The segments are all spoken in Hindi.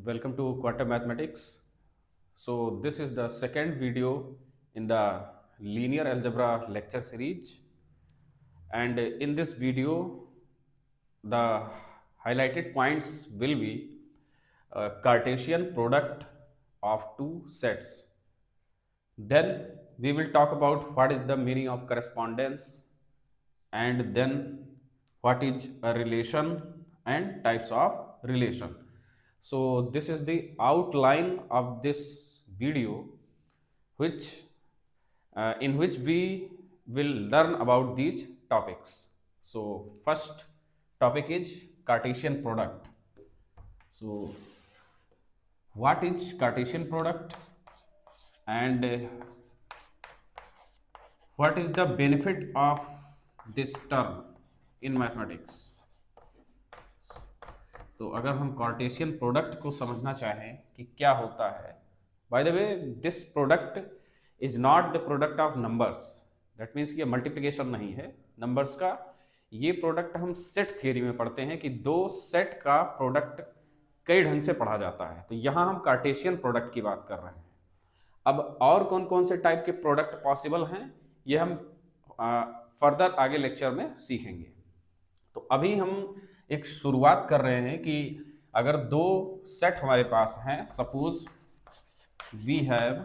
Welcome to Quantum Mathematics. So, this is the second video in the linear algebra lecture series, and in this video, the highlighted points will be Cartesian product of two sets. Then we will talk about what is the meaning of correspondence, and then what is a relation and types of relation. So this is the outline of this video, which in which we will learn about these topics. So first topic is Cartesian product. So what is Cartesian product, and what is the benefit of this term in mathematics? तो अगर हम कार्टेशियन प्रोडक्ट को समझना चाहें कि क्या होता है, by the way this product is not the product of numbers, that means कि मल्टीप्लिकेशन नहीं है नंबर्स का। ये प्रोडक्ट हम सेट थियरी में पढ़ते हैं कि दो सेट का प्रोडक्ट कई ढंग से पढ़ा जाता है, तो यहाँ हम कार्टेशियन प्रोडक्ट की बात कर रहे हैं। अब और कौन कौन से टाइप के प्रोडक्ट पॉसिबल हैं ये हम फर्दर आगे लेक्चर में सीखेंगे। तो अभी हम एक शुरुआत कर रहे हैं कि अगर दो सेट हमारे पास हैं, suppose we have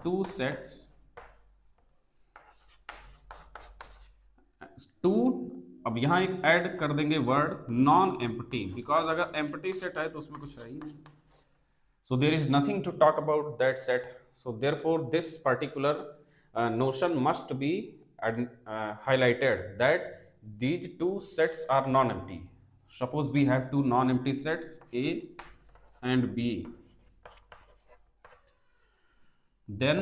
two sets, two, अब यहां एक ऐड कर देंगे वर्ड नॉन एम्प्टी, बिकॉज अगर एम्प्टी सेट है तो उसमें कुछ है ही नहीं, so there is nothing to talk about that set, so therefore this particular notion must be highlighted that these two sets are non-empty. Suppose we have two non-empty sets A and B, then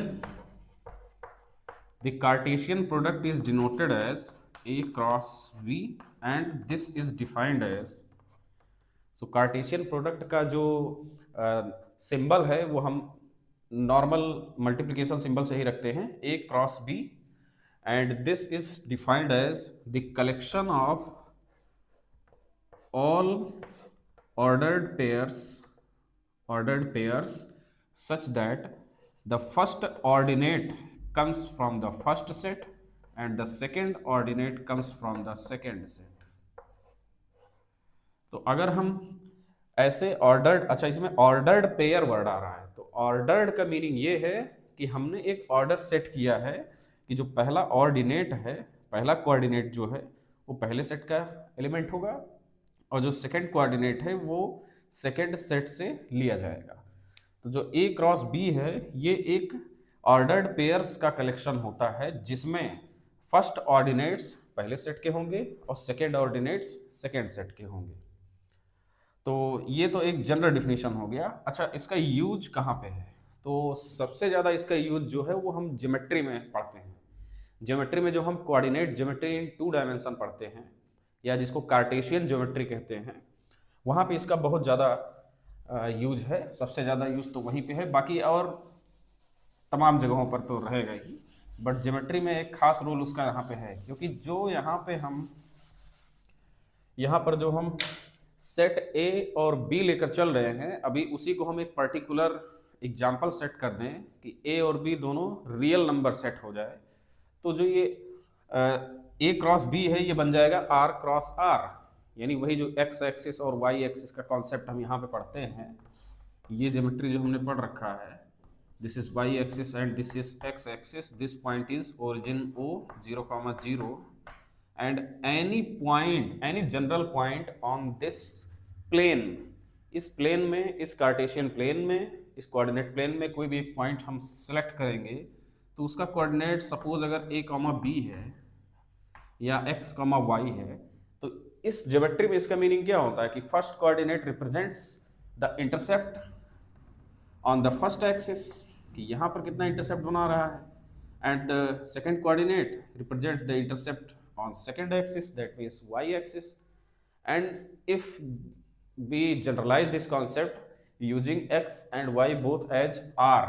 the Cartesian product is denoted as A cross B and this is defined as, so Cartesian product का जो सिंबल है वो हम नॉर्मल मल्टीप्लिकेशन सिंबल से ही रखते हैं, A cross B, and this is defined as the collection of all ordered pairs such that the first ordinate comes from the first set and the second ordinate comes from the second set. तो अगर हम ऐसे ऑर्डर्ड, अच्छा इसमें ऑर्डर्ड पेयर वर्ड आ रहा है, तो ऑर्डर्ड का मीनिंग ये है कि हमने एक ऑर्डर सेट किया है कि जो पहला ऑर्डिनेट है, पहला कोऑर्डिनेट जो है वो पहले सेट का एलिमेंट होगा और जो सेकंड कोऑर्डिनेट है वो सेकंड सेट से लिया जाएगा। तो जो ए क्रॉस बी है ये एक ऑर्डर्ड पेयर्स का कलेक्शन होता है जिसमें फर्स्ट ऑर्डिनेट्स पहले सेट के होंगे और सेकेंड ऑर्डिनेट्स सेकेंड सेट के होंगे। तो ये तो एक जनरल डिफिनीशन हो गया। अच्छा, इसका यूज कहाँ पे है? तो सबसे ज़्यादा इसका यूज जो है वो हम ज्योमेट्री में पढ़ते हैं। ज्योमेट्री में जो हम कोऑर्डिनेट ज्योमेट्री इन 2 डायमेंशन पढ़ते हैं या जिसको कार्टेशियन ज्योमेट्री कहते हैं, वहाँ पे इसका बहुत ज़्यादा यूज है। सबसे ज़्यादा यूज तो वहीं पे है, बाकी और तमाम जगहों पर तो रहेगा ही, बट ज्योमेट्री में एक खास रोल उसका यहाँ पे है, क्योंकि जो यहाँ पर जो हम सेट ए और बी लेकर चल रहे हैं, अभी उसी को हम एक पर्टिकुलर एग्जाम्पल सेट कर दें कि ए और बी दोनों रियल नंबर सेट हो जाए, तो जो ये ए क्रॉस बी है ये बन जाएगा आर क्रॉस आर, यानी वही जो एक्स एक्सिस और वाई एक्सिस का कॉन्सेप्ट हम यहाँ पे पढ़ते हैं। ये ज्योमेट्री जो हमने पढ़ रखा है, this is y axis and this is x axis, this point is origin O 0,0 and any general point on this plane, इस प्लेन में, इस कार्टेशियन प्लेन में, इस कोऑर्डिनेट प्लेन में कोई भी पॉइंट हम सेलेक्ट करेंगे तो उसका कोऑर्डिनेट सपोज अगर A, B है या X, Y है, तो इस ज्योमेट्री में इसका मीनिंग क्या होता है कि first coordinate represents the intercept on the first axis, कि यहाँ पर कितना इंटरसेप्ट बना रहा है, and the second coordinate represent the intercept on second axis, that means y axis, and if we generalize this concept using x and y both as r,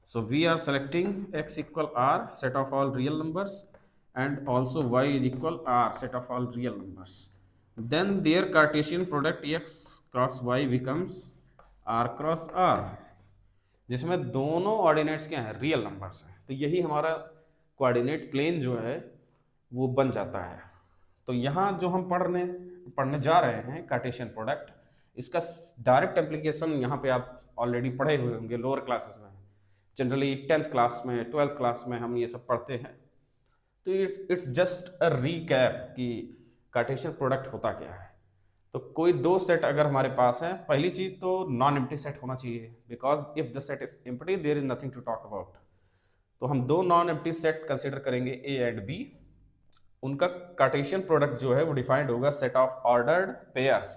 so we are selecting x equal r set of all real numbers and also y is equal r set of all real numbers, then their Cartesian product x cross y becomes r cross r, जिसमें दोनों ऑर्डिनेट्स क्या हैं, रियल नंबर्स हैं। तो यही हमारा कोऑर्डिनेट प्लेन जो है वो बन जाता है। तो यहाँ जो हम पढ़ने जा रहे हैं कार्टेशियन प्रोडक्ट, इसका डायरेक्ट एप्लीकेशन यहाँ पे आप ऑलरेडी पढ़े हुए होंगे लोअर क्लासेस में। जनरली 10th क्लास में 12th क्लास में हम ये सब पढ़ते हैं। तो इट्स जस्ट अ रीकैप कि कार्टेशियन प्रोडक्ट होता क्या है। तो कोई दो सेट अगर हमारे पास है, पहली चीज तो नॉन एम्प्टी सेट होना चाहिए, because if the set is empty there is nothing to talk about. तो हम दो नॉन एम्प्टी सेट कंसीडर करेंगे ए एंड बी। उनका कार्टेशियन प्रोडक्ट जो है वो डिफाइंड होगा सेट ऑफ ऑर्डर्ड पेयर्स।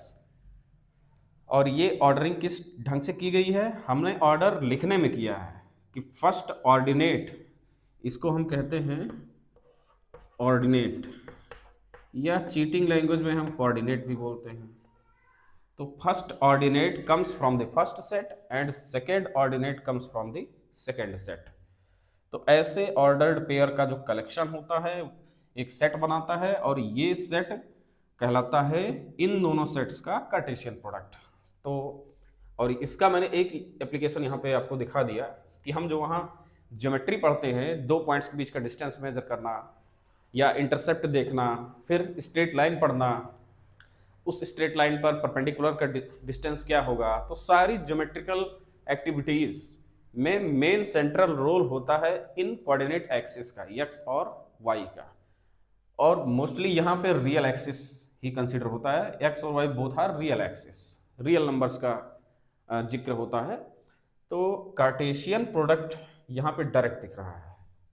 और ये ऑर्डरिंग किस ढंग से की गई है, हमने ऑर्डर लिखने में किया है कि फर्स्ट ऑर्डिनेट, इसको हम कहते हैं ऑर्डिनेट, या चीटिंग लैंग्वेज में हम कोऑर्डिनेट भी बोलते हैं। तो first ordinate comes from the first set and second ordinate comes from the second set. तो ऐसे ऑर्डर्ड पेयर का जो कलेक्शन होता है एक सेट बनाता है, और ये सेट कहलाता है इन दोनों सेट्स का कार्टेशियन प्रोडक्ट। तो और इसका मैंने एक एप्लीकेशन यहाँ पे आपको दिखा दिया कि हम जो वहाँ ज्योमेट्री पढ़ते हैं, दो पॉइंट्स के बीच का डिस्टेंस मेजर करना या इंटरसेप्ट देखना, फिर स्ट्रेट लाइन पढ़ना, उस स्ट्रेट लाइन पर परपेंडिकुलर का डिस्टेंस क्या होगा। तो सारी ज्योमेट्रिकल एक्टिविटीज में मेन सेंट्रल रोल होता है इन कोऑर्डिनेट एक्सिस का, एक्स और वाई का। और मोस्टली यहाँ पे रियल एक्सिस ही कंसीडर होता है, एक्स और y both are real axis, real numbers का जिक्र होता है। तो कार्टेशियन प्रोडक्ट यहाँ पे डायरेक्ट दिख रहा है।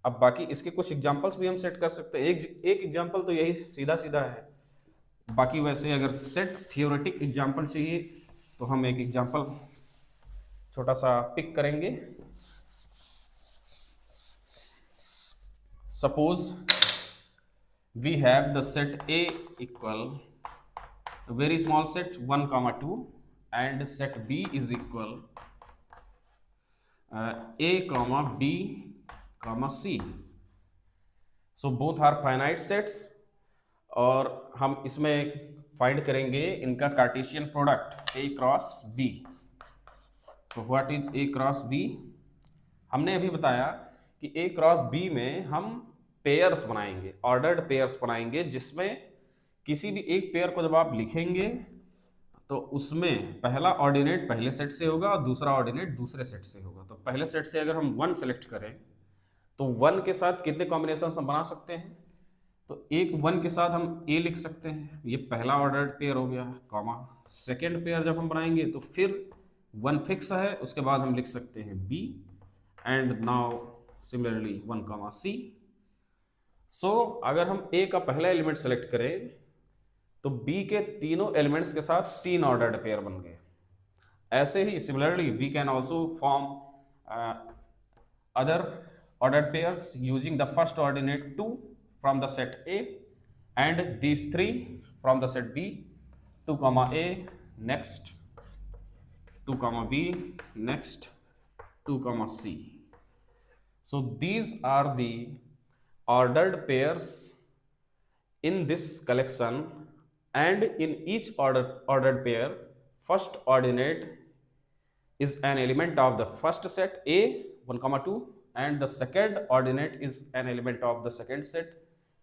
अब बाकी इसके कुछ एग्जांपल्स भी हम सेट कर सकते हैं। एक एग्जांपल तो यही सीधा सीधा है, बाकी वैसे अगर सेट थियोरेटिक एग्जांपल चाहिए तो हम एक एग्जांपल छोटा सा पिक करेंगे। Suppose we have the set A equal very small set 1, 2 and set B is equal A, B, C. So both are finite sets और हम इसमें फाइंड करेंगे इनका Cartesian product A cross B। तो what is A cross B? हमने अभी बताया कि A क्रॉस B में हम पेयर्स बनाएंगे, ऑर्डर्ड पेयर्स बनाएंगे, जिसमें किसी भी एक पेयर को जब आप लिखेंगे तो उसमें पहला ऑर्डिनेट पहले सेट से होगा और दूसरा ऑर्डिनेट दूसरे सेट से होगा। तो पहले सेट से अगर हम 1 सेलेक्ट करें तो 1 के साथ कितने कॉम्बिनेशन हम बना सकते हैं, तो एक 1 के साथ हम ए लिख सकते हैं, ये पहला ऑर्डर्ड पेयर हो गया, कॉमा सेकेंड पेयर जब हम बनाएंगे तो फिर 1 फिक्स है, उसके बाद हम लिख सकते हैं बी एंड नाउ सिमिलरली 1, सी। सो अगर हम ए का पहला एलिमेंट सेलेक्ट करें तो बी के तीनों एलिमेंट्स के साथ 3 ऑर्डर्ड पेयर बन गए। ऐसे ही similarly we can also form other ordered pairs using the first ordinate 2 from the set A and these 3 from the set B, 2, A, next 2, B, next 2, C. So these are the ordered pairs in this collection, and in each ordered pair first ordinate is an element of the first set A 1, 2 and the second ordinate is an element of the second set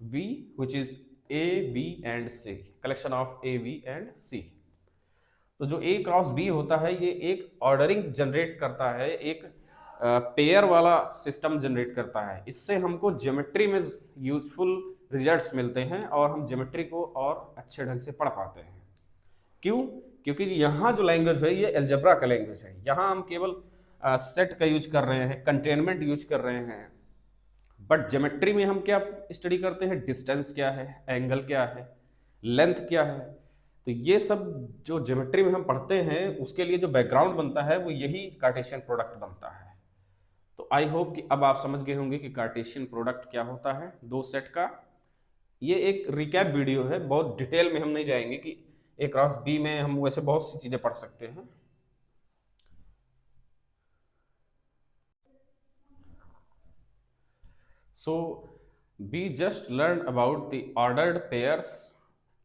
V, which is A, B and C, collection of A, B and C. तो जो A क्रॉस B होता है ये एक ऑर्डरिंग जनरेट करता है, एक पेयर वाला सिस्टम जनरेट करता है। इससे हमको ज्योमेट्री में यूजफुल रिजल्ट्स मिलते हैं और हम ज्योमेट्री को और अच्छे ढंग से पढ़ पाते हैं। क्यों? क्योंकि यहाँ जो लैंग्वेज है ये अलजेब्रा का लैंग्वेज है। यहाँ हम केवल सेट का यूज कर रहे हैं, कंटेनमेंट यूज कर रहे हैं, बट ज्योमेट्री में हम क्या स्टडी करते हैं, डिस्टेंस क्या है, एंगल क्या है, लेंथ क्या है। तो ये सब जो ज्योमेट्री में हम पढ़ते हैं उसके लिए जो बैकग्राउंड बनता है वो यही कार्टेशियन प्रोडक्ट बनता है। तो आई होप कि अब आप समझ गए होंगे कि कार्टेशियन प्रोडक्ट क्या होता है दो सेट का। ये एक रिकैप वीडियो है, बहुत डिटेल में हम नहीं जाएंगे कि ए क्रॉस बी में हम वैसे बहुत सी चीजें पढ़ सकते हैं। So we just learned about the ordered pairs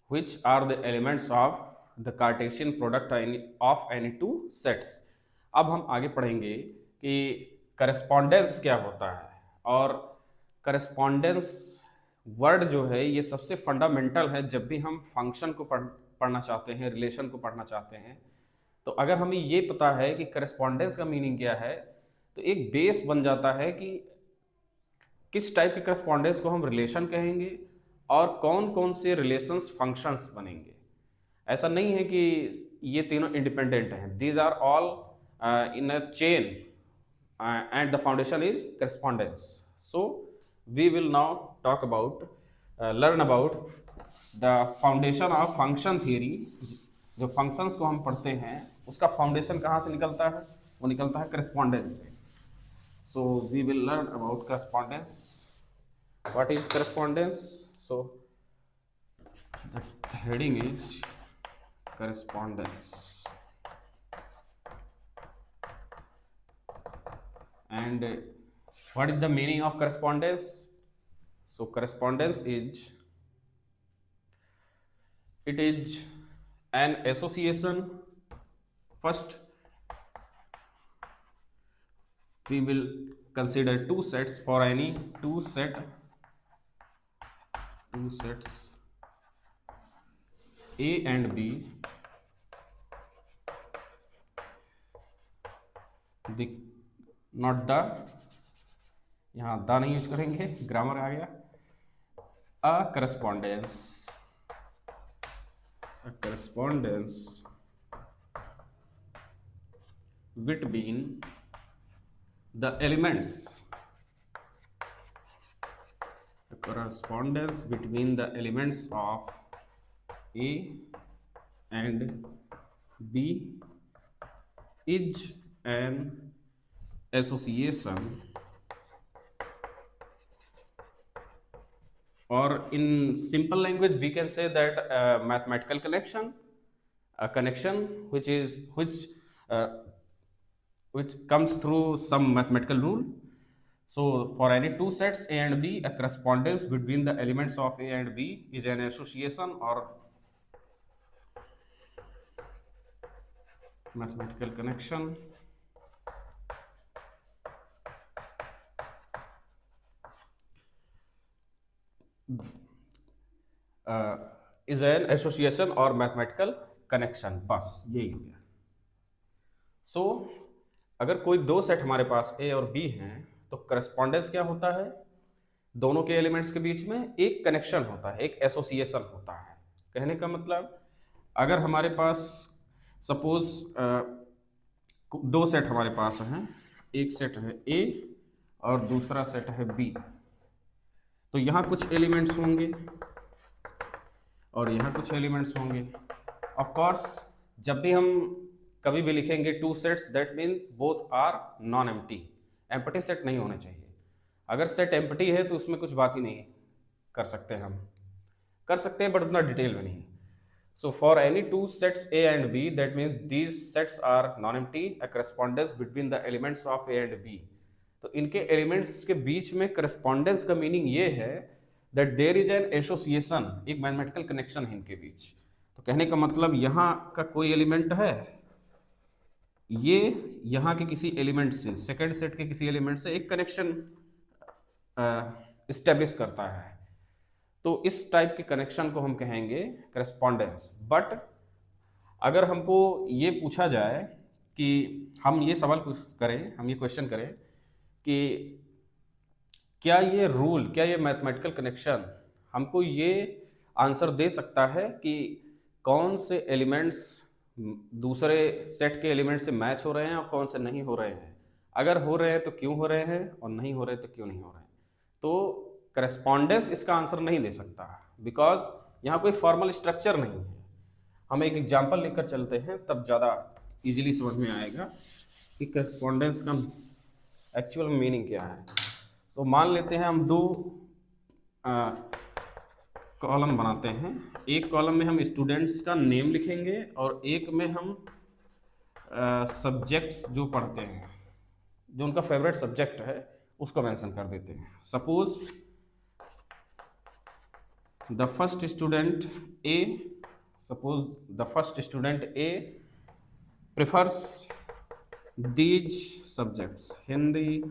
which are the elements of the Cartesian product of any two sets। अब हम आगे पढ़ेंगे कि करस्पॉन्डेंस क्या होता है, और करस्पॉन्डेंस वर्ड जो है ये सबसे फंडामेंटल है जब भी हम फंक्शन को पढ़ना चाहते हैं, रिलेशन को पढ़ना चाहते हैं। तो अगर हमें ये पता है कि करस्पॉन्डेंस का मीनिंग क्या है, तो एक बेस बन जाता है कि किस टाइप के करस्पॉन्डेंस को हम रिलेशन कहेंगे और कौन कौन से रिलेशंस फंक्शंस बनेंगे। ऐसा नहीं है कि ये तीनों इंडिपेंडेंट हैं, these are all in a chain and the foundation is correspondence. So we will now talk about learn about the foundation of function theory. जो फंक्शंस को हम पढ़ते हैं उसका फाउंडेशन कहाँ से निकलता है, वो निकलता है करस्पॉन्डेंस से। So we will learn about correspondence. What is correspondence? So the heading is correspondence, and what is the meaning of correspondence? So correspondence is, it is an association. First we will consider two sets. For any two sets A and B, not the, यहाँ द नहीं यूज करेंगे, ग्रामर आ गया। a correspondence between the elements, the correspondence between the elements of A and B is an association, or in simple language we can say that a mathematical connection, a connection which comes through some mathematical rule. So for any two sets A and B, a correspondence between the elements of A and B is an association or mathematical connection is an association or mathematical connection। बस यही हो गया। So अगर कोई दो सेट हमारे पास A और B हैं तो करस्पॉन्डेंस क्या होता है, दोनों के एलिमेंट्स के बीच में एक कनेक्शन होता है, एक एसोसिएशन होता है। कहने का मतलब, अगर हमारे पास सपोज दो सेट हमारे पास हैं, एक सेट है A और दूसरा सेट है B, तो यहाँ कुछ एलिमेंट्स होंगे और यहाँ कुछ एलिमेंट्स होंगे। ऑफ कोर्स जब भी हम कभी भी लिखेंगे two sets, that mean both are non empty, empty set नहीं होने चाहिए। अगर सेट एम्प्टी है तो उसमें कुछ बात ही नहीं कर सकते, हम कर सकते हैं बट उतना डिटेल में नहीं। So for any two sets A and B, that mean these sets are non empty, a correspondence between the elements of A and B। तो इनके एलिमेंट्स के बीच में करस्पॉन्डेंस का मीनिंग ये है that there is an association, एक मैथमेटिकल कनेक्शन है इनके बीच। तो कहने का मतलब यहाँ का कोई एलिमेंट है, ये यहाँ के किसी एलिमेंट से, सेकंड सेट के किसी एलिमेंट से एक कनेक्शन इस्टेब्लिश करता है, तो इस टाइप के कनेक्शन को हम कहेंगे करस्पॉन्डेंस। बट अगर हमको ये पूछा जाए कि हम ये सवाल करें, हम ये क्वेश्चन करें कि क्या ये रूल, क्या ये मैथमेटिकल कनेक्शन हमको ये आंसर दे सकता है कि कौन से एलिमेंट्स दूसरे सेट के एलिमेंट से मैच हो रहे हैं और कौन से नहीं हो रहे हैं, अगर हो रहे हैं तो क्यों हो रहे हैं और नहीं हो रहे तो क्यों नहीं हो रहे हैं। तो करस्पॉन्डेंस इसका आंसर नहीं दे सकता, बिकॉज यहाँ कोई फॉर्मल स्ट्रक्चर नहीं है। हम एक एग्जांपल लेकर चलते हैं तब ज़्यादा इजीली समझ में आएगा कि करस्पॉन्डेंस का एक्चुअल मीनिंग क्या है। तो मान लेते हैं हम दो कॉलम बनाते हैं, एक कॉलम में हम स्टूडेंट्स का नेम लिखेंगे और एक में हम सब्जेक्ट्स जो पढ़ते हैं, जो उनका फेवरेट सब्जेक्ट है उसको मेंशन कर देते हैं। Suppose the first student A, suppose the first student A prefers these subjects, Hindi,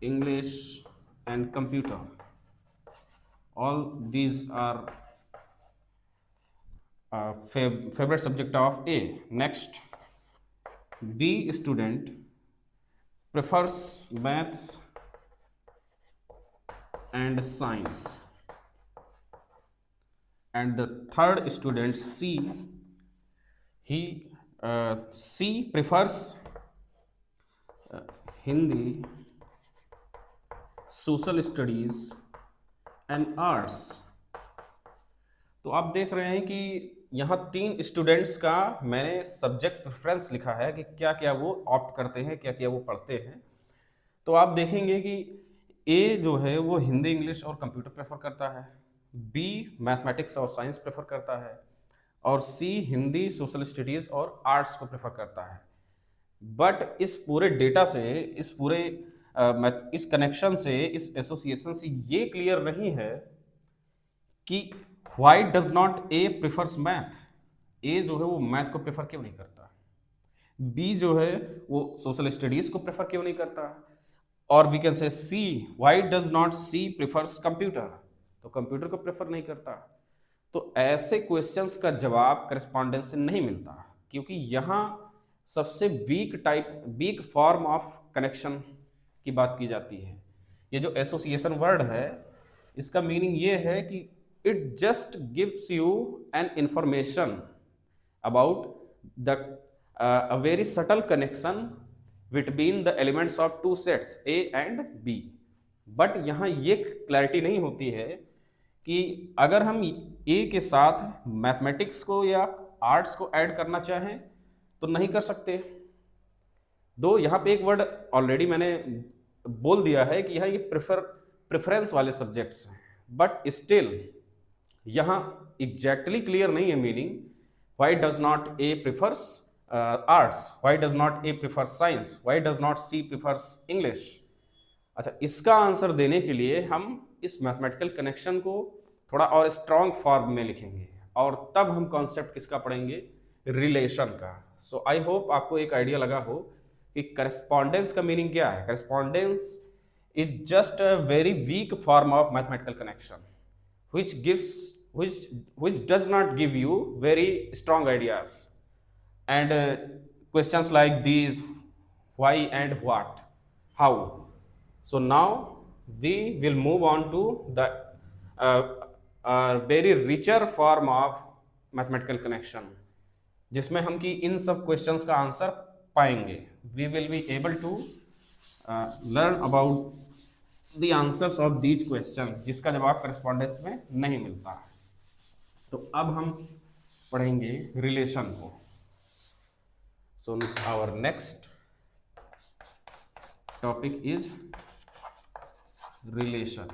English and computer. All these are favorite subject of A. Next, B student prefers maths and science, and the third student C, C prefers Hindi, social studies and arts. तो आप देख रहे हैं कि यहाँ 3 स्टूडेंट्स का मैंने सब्जेक्ट प्रेफरेंस लिखा है कि क्या क्या वो ऑप्ट करते हैं, क्या क्या वो पढ़ते हैं। तो आप देखेंगे कि ए जो है वो हिंदी, इंग्लिश और कंप्यूटर प्रेफर करता है, बी मैथमेटिक्स और साइंस प्रेफर करता है, और सी हिंदी, सोशल स्टडीज़ और आर्ट्स को प्रेफर करता है। बट इस पूरे डेटा से, इस पूरे इस कनेक्शन से, इस एसोसिएशन से ये क्लियर नहीं है कि why does not A prefers math. A जो है वो मैथ को प्रेफर क्यों नहीं करता, बी जो है वो सोशल स्टडीज को प्रेफर क्यों नहीं करता, और we can say C, why does not C prefers computer, तो कंप्यूटर को प्रेफर नहीं करता। तो ऐसे क्वेश्चंस का जवाब करस्पॉन्डेंस से नहीं मिलता, क्योंकि यहाँ सबसे वीक फॉर्म ऑफ कनेक्शन की बात की जाती है। ये जो एसोसिएशन वर्ड है, इसका मीनिंग ये है कि it just gives you an information about the a very subtle connection between the elements of two sets A and B. But यहाँ ये क्लैरिटी नहीं होती है कि अगर हम A के साथ मैथमेटिक्स को या आर्ट्स को ऐड करना चाहें तो नहीं कर सकते। दो यहाँ पे एक वर्ड ऑलरेडी मैंने बोल दिया है कि यहाँ ये प्रेफरेंस वाले सब्जेक्ट्स हैं, बट स्टिल यहाँ एग्जैक्टली क्लियर नहीं है meaning. Why does not A prefers arts, why does not A prefers science, why does not C prefers English. अच्छा, इसका आंसर देने के लिए हम इस मैथमेटिकल कनेक्शन को थोड़ा और स्ट्रॉन्ग फॉर्म में लिखेंगे, और तब हम कॉन्सेप्ट किसका पढ़ेंगे, रिलेशन का। सो आई होप आपको एक आइडिया लगा हो कि करस्पॉन्डेंस का मीनिंग क्या है। Correspondence is just a very weak form of mathematical connection which does not give you very strong ideas, and questions like these, why and what, how. So now we will move on to the very richer form of mathematical connection, जिसमें हम कि इन सब questions का आंसर पाएंगे। We will be able to learn about the answers of these questions, जिसका जवाब करस्पॉन्डेंस में नहीं मिलता। तो अब हम पढ़ेंगे रिलेशन को। So our next topic is relation.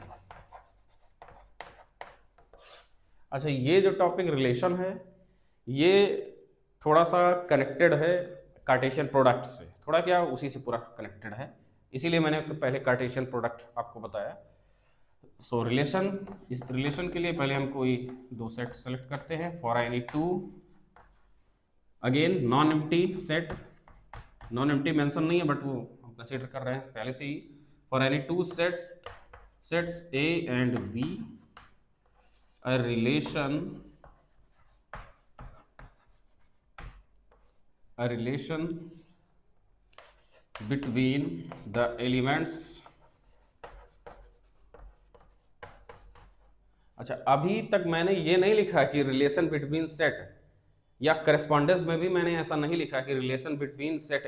अच्छा, ये जो टॉपिक रिलेशन है ये थोड़ा सा कनेक्टेड है कार्टेशियन प्रोडक्ट से, थोड़ा क्या उसी से पूरा कनेक्टेड है, इसीलिए मैंने पहले कार्टेशियन प्रोडक्ट आपको बताया। सो रिलेशन, इस रिलेशन के लिए पहले हम कोई दो सेट सेलेक्ट करते हैं। For any to, again non empty set, non empty mention नहीं है बट वो हम कंसीडर कर रहे हैं पहले से ही। For any two sets A and B, a relation between the elements। अच्छा, अभी तक मैंने ये नहीं लिखा कि रिलेशन बिटवीन सेट, या करस्पॉन्डेंस में भी मैंने ऐसा नहीं लिखा कि relation between set,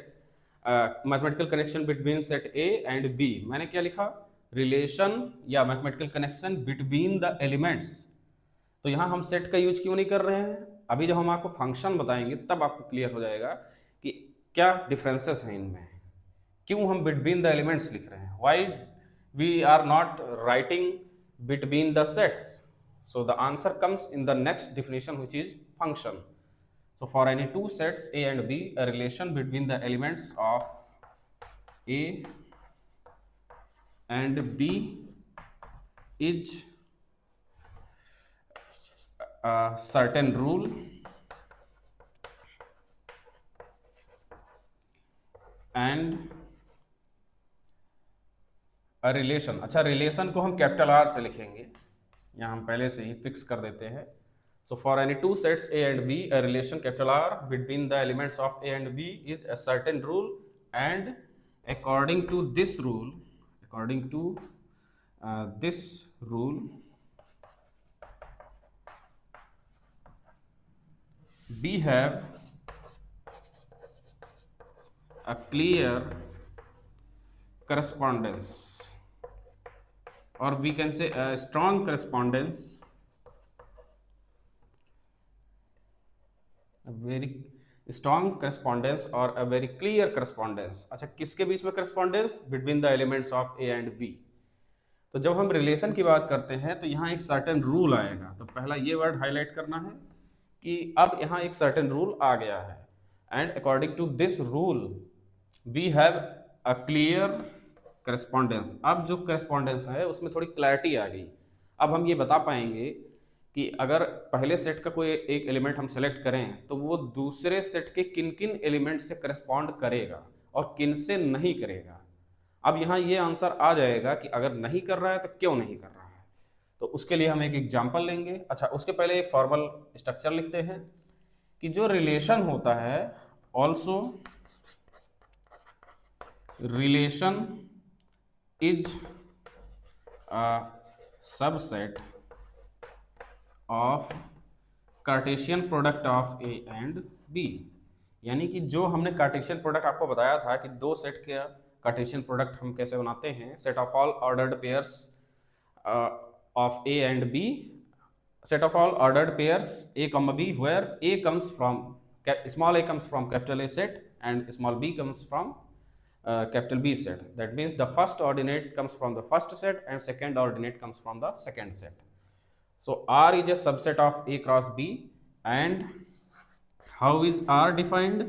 mathematical connection between set A and B। मैंने क्या लिखा, रिलेशन या mathematical connection between the elements. तो यहाँ हम सेट का यूज क्यों नहीं कर रहे हैं, अभी जब हम आपको फंक्शन बताएंगे तब आपको क्लियर हो जाएगा कि क्या डिफरेंसेस हैं इनमें, क्यों हम बिटवीन द एलिमेंट्स लिख रहे हैं, why we are not writing between the sets. So the answer comes in the next definition, which is function. So for any two sets A and B, a relation between the elements of A and B is certain rule and a relation। अच्छा, रिलेशन को हम कैपिटल आर से लिखेंगे, यहाँ हम पहले से ही फिक्स कर देते हैं। So for any two sets A and B, a relation capital R between the elements of A and B is a certain rule, and according to this rule, B have a clear correspondence, or we can say a strong correspondence, a very strong correspondence or a very clear correspondence। अच्छा, किसके बीच में correspondence? Between the elements of A and B। तो जब हम रिलेशन की बात करते हैं तो यहाँ एक सर्टेन रूल आएगा। तो पहला ये वर्ड हाईलाइट करना है कि अब यहाँ एक सर्टेन रूल आ गया है, and according to this rule we have a clear correspondence. अब जो करस्पॉन्डेंस है उसमें थोड़ी क्लैरिटी आ गई। अब हम ये बता पाएंगे कि अगर पहले सेट का कोई एक एलिमेंट हम सेलेक्ट करें तो वो दूसरे सेट के किन किन एलिमेंट से करस्पॉन्ड करेगा और किन से नहीं करेगा। अब यहाँ ये आंसर आ जाएगा कि अगर नहीं कर रहा है तो क्यों नहीं कर रहा है। तो उसके लिए हम एक एग्जाम्पल लेंगे। अच्छा, उसके पहले एक फॉर्मल स्ट्रक्चर लिखते हैं कि जो रिलेशन होता है, also relation is a subset of Cartesian product of A and B. यानी कि जो हमने कार्टेशियन प्रोडक्ट आपको बताया था कि दो सेट का कार्टेशियन प्रोडक्ट हम कैसे बनाते हैं, set of all ordered pairs of A and B, set of all ordered pairs A, B, where A comes from small a comes from capital A set and small b comes from capital B set. That means the first ordinate comes from the first set and second ordinate comes from the second set. So R is a subset of A cross B, and how is R defined?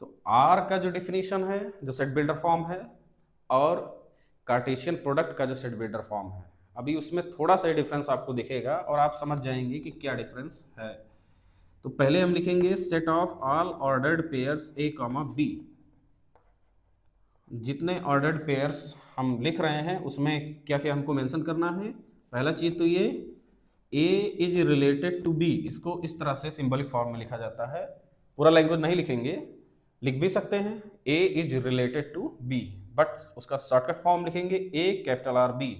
तो R का जो डिफिनीशन है, जो सेट बिल्डर फॉर्म है, और कार्टेशियन प्रोडक्ट का जो सेट बिल्डर फॉर्म है, अभी उसमें थोड़ा सा डिफरेंस आपको दिखेगा और आप समझ जाएंगे कि क्या डिफरेंस है। तो पहले हम लिखेंगे set of all ordered pairs A, B। जितने ऑर्डर्ड पेयर्स हम लिख रहे हैं उसमें क्या क्या हमको मेंशन करना है। पहला चीज तो ये A is related to B, इसको इस तरह से सिंबलिक फॉर्म में लिखा जाता है। पूरा लैंग्वेज नहीं लिखेंगे, लिख भी सकते हैं A is related to B, but उसका शॉर्टकट फॉर्म लिखेंगे A कैपिटल R B।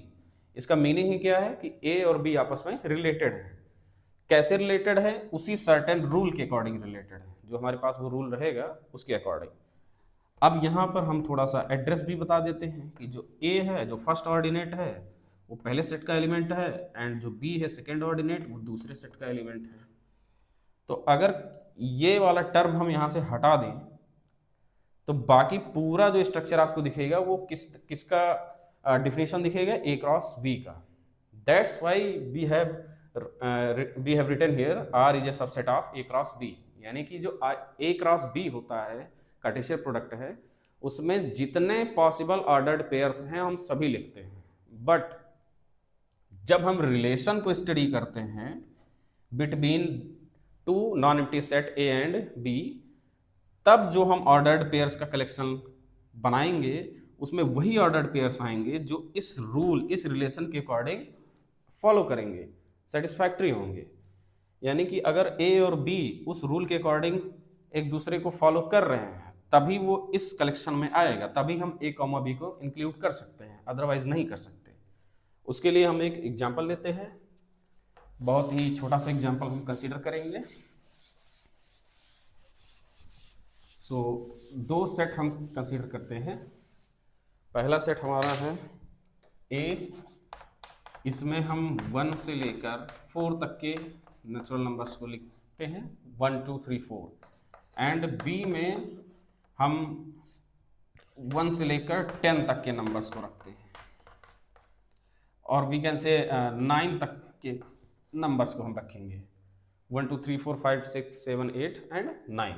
इसका मीनिंग ही क्या है कि A और B आपस में रिलेटेड है। कैसे रिलेटेड है? उसी सर्टेन रूल के अकॉर्डिंग रिलेटेड है, जो हमारे पास वो रूल रहेगा उसके अकॉर्डिंग। अब यहाँ पर हम थोड़ा सा एड्रेस भी बता देते हैं कि जो A है, जो फर्स्ट ऑर्डिनेट है, वो पहले सेट का एलिमेंट है, एंड जो B है सेकेंड ऑर्डिनेट, वो दूसरे सेट का एलिमेंट है। तो अगर ये वाला टर्म हम यहाँ से हटा दें तो बाकी पूरा जो स्ट्रक्चर आपको दिखेगा वो किसका डिफिनेशन दिखेगा? A क्रॉस B का। That's why we have written here R is a subset of A cross B। यानी कि जो A क्रॉस B होता है, कार्टेशियन प्रोडक्ट है, उसमें जितने पॉसिबल ऑर्डर्ड पेयर्स हैं हम सभी लिखते हैं। बट जब हम रिलेशन को स्टडी करते हैं between two non empty set A and B, तब जो हम ऑर्डर्ड पेयर्स का कलेक्शन बनाएंगे उसमें वही ऑर्डर्ड पेयर्स आएंगे जो इस रूल, इस रिलेशन के अकॉर्डिंग फॉलो करेंगे, सेटिस्फैक्ट्री होंगे। यानी कि अगर A और B उस रूल के अकॉर्डिंग एक दूसरे को फॉलो कर रहे हैं तभी वो इस कलेक्शन में आएगा, तभी हम A, B को इंक्लूड कर सकते हैं, अदरवाइज नहीं कर सकते। उसके लिए हम एक एग्जाम्पल लेते हैं, बहुत ही छोटा सा एग्जाम्पल हम कंसीडर करेंगे। सो दो सेट हम कंसीडर करते हैं। पहला सेट हमारा है A, इसमें हम 1 से लेकर 4 तक के नेचुरल नंबर्स को लिखते हैं, 1 2 3 4, एंड B में हम 1 से लेकर 10 तक के नंबर्स को रखते हैं, और वी कैन से 9 तक के नंबर्स को हम रखेंगे, 1 2 3 4 5 6 7 8 एंड 9।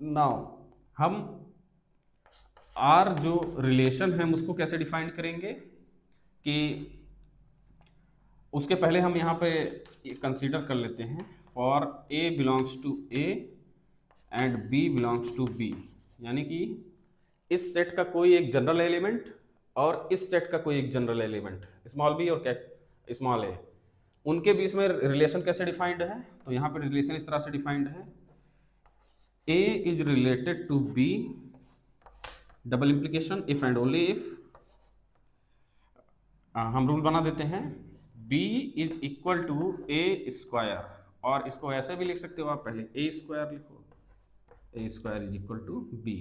नाउ हम R जो रिलेशन है हम उसको कैसे डिफाइन करेंगे कि उसके पहले हम यहाँ पे कंसीडर कर लेते हैं for A belongs to A and B belongs to B, यानी कि इस सेट का कोई एक जनरल एलिमेंट और इस सेट का कोई एक जनरल एलिमेंट स्मॉल बी और स्मॉल ए, उनके बीच में रिलेशन कैसे डिफाइंड है? तो यहाँ पे रिलेशन इस तरह से डिफाइंड है, A is related to B, double implication, if and only if, हम रूल बना देते हैं b is equal to A square, और इसको ऐसे भी लिख सकते हो आप, पहले ए स्क्वायर लिखो, A square is equal to B.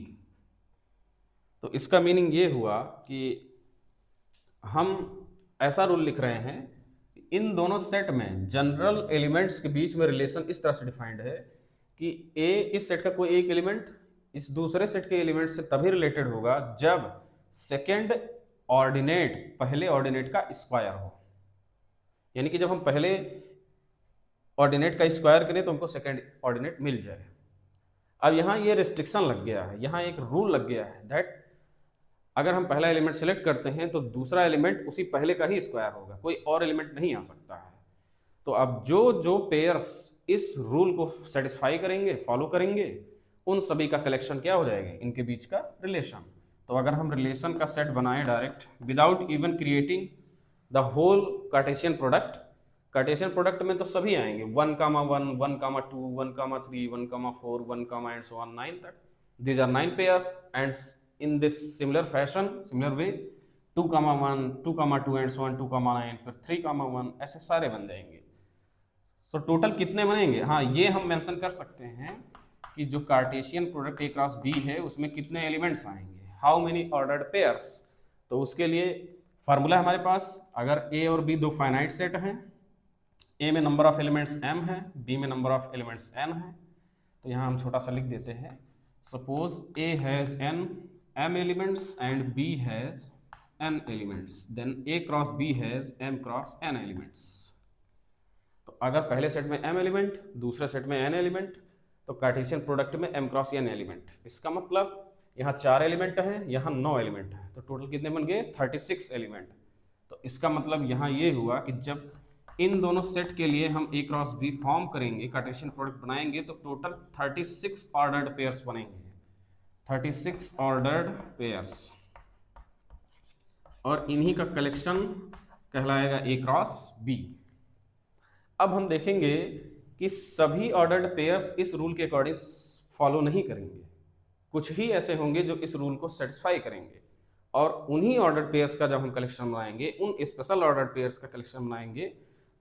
तो इसका मीनिंग ये हुआ कि हम ऐसा रूल लिख रहे हैं, इन दोनों सेट में जनरल एलिमेंट्स के बीच में रिलेशन इस तरह से डिफाइंड है कि ए इस सेट का कोई एक एलिमेंट इस दूसरे सेट के एलिमेंट से तभी रिलेटेड होगा जब सेकेंड ऑर्डिनेट पहले ऑर्डिनेट का स्क्वायर हो, यानी कि जब हम पहले ऑर्डिनेट का स्क्वायर करें तो हमको सेकेंड ऑर्डिनेट मिल जाए। अब यहाँ ये रिस्ट्रिक्शन लग गया है, यहाँ एक रूल लग गया है दैट अगर हम पहला एलिमेंट सेलेक्ट करते हैं तो दूसरा एलिमेंट उसी पहले का ही स्क्वायर होगा, कोई और एलिमेंट नहीं आ सकता है। तो अब जो जो पेयर्स इस रूल को सेटिस्फाई करेंगे, फॉलो करेंगे, उन सभी का कलेक्शन क्या हो जाएगा, इनके बीच का रिलेशन। तो अगर हम रिलेशन का सेट बनाएं direct without even creating the whole Cartesian product, Cartesian product में तो सभी आएंगे 1, 1, 1, 2, 1, 3, 1, 4, 1, एंड सो ऑन 9 तक। These are 9 pairs and in this similar fashion, similar way 2, 1, 2, 2 and so on 2, 9, फिर 3, 1, ऐसे सारे बन जाएंगे। सो टोटल कितने बनेंगे? हाँ, ये हम मेंशन कर सकते हैं कि जो Cartesian product A cross B है उसमें कितने एलिमेंट्स आएंगे, हाउ मेनी ऑर्डर्ड पेयर्स। तो उसके लिए फार्मूला हमारे पास, अगर ए और बी दो फाइनाइट सेट हैं, ए में नंबर ऑफ एलिमेंट्स m है, बी में नंबर ऑफ एलिमेंट्स n है, तो यहाँ हम छोटा सा लिख देते हैं, suppose a has m elements and b has n elements, then a cross b has m cross n elements। तो अगर पहले सेट में m एलिमेंट, दूसरे सेट में n एलिमेंट, तो कार्टेशियन प्रोडक्ट में m क्रॉस n एलिमेंट। इसका मतलब यहाँ 4 एलिमेंट हैं, यहाँ 9 एलिमेंट हैं, तो टोटल कितने बन गए? 36 एलिमेंट। तो इसका मतलब यहाँ ये हुआ कि जब इन दोनों सेट के लिए हम a क्रॉस b फॉर्म करेंगे, कार्टेशियन प्रोडक्ट बनाएंगे, तो टोटल 36 ऑर्डर्ड पेयर्स बनेंगे, 36 ऑर्डर्ड पेयर्स, और इन्हीं का कलेक्शन कहलाएगा ए क्रॉस बी। अब हम देखेंगे कि सभी ऑर्डर्ड पेयर्स इस रूल के अकॉर्डिंग फॉलो नहीं करेंगे, कुछ ही ऐसे होंगे जो इस रूल को सेटिस्फाई करेंगे, और उन्हीं ऑर्डर्ड पेयर्स का जब हम कलेक्शन बनाएंगे, उन स्पेशल ऑर्डर्ड पेयर्स का कलेक्शन बनाएंगे,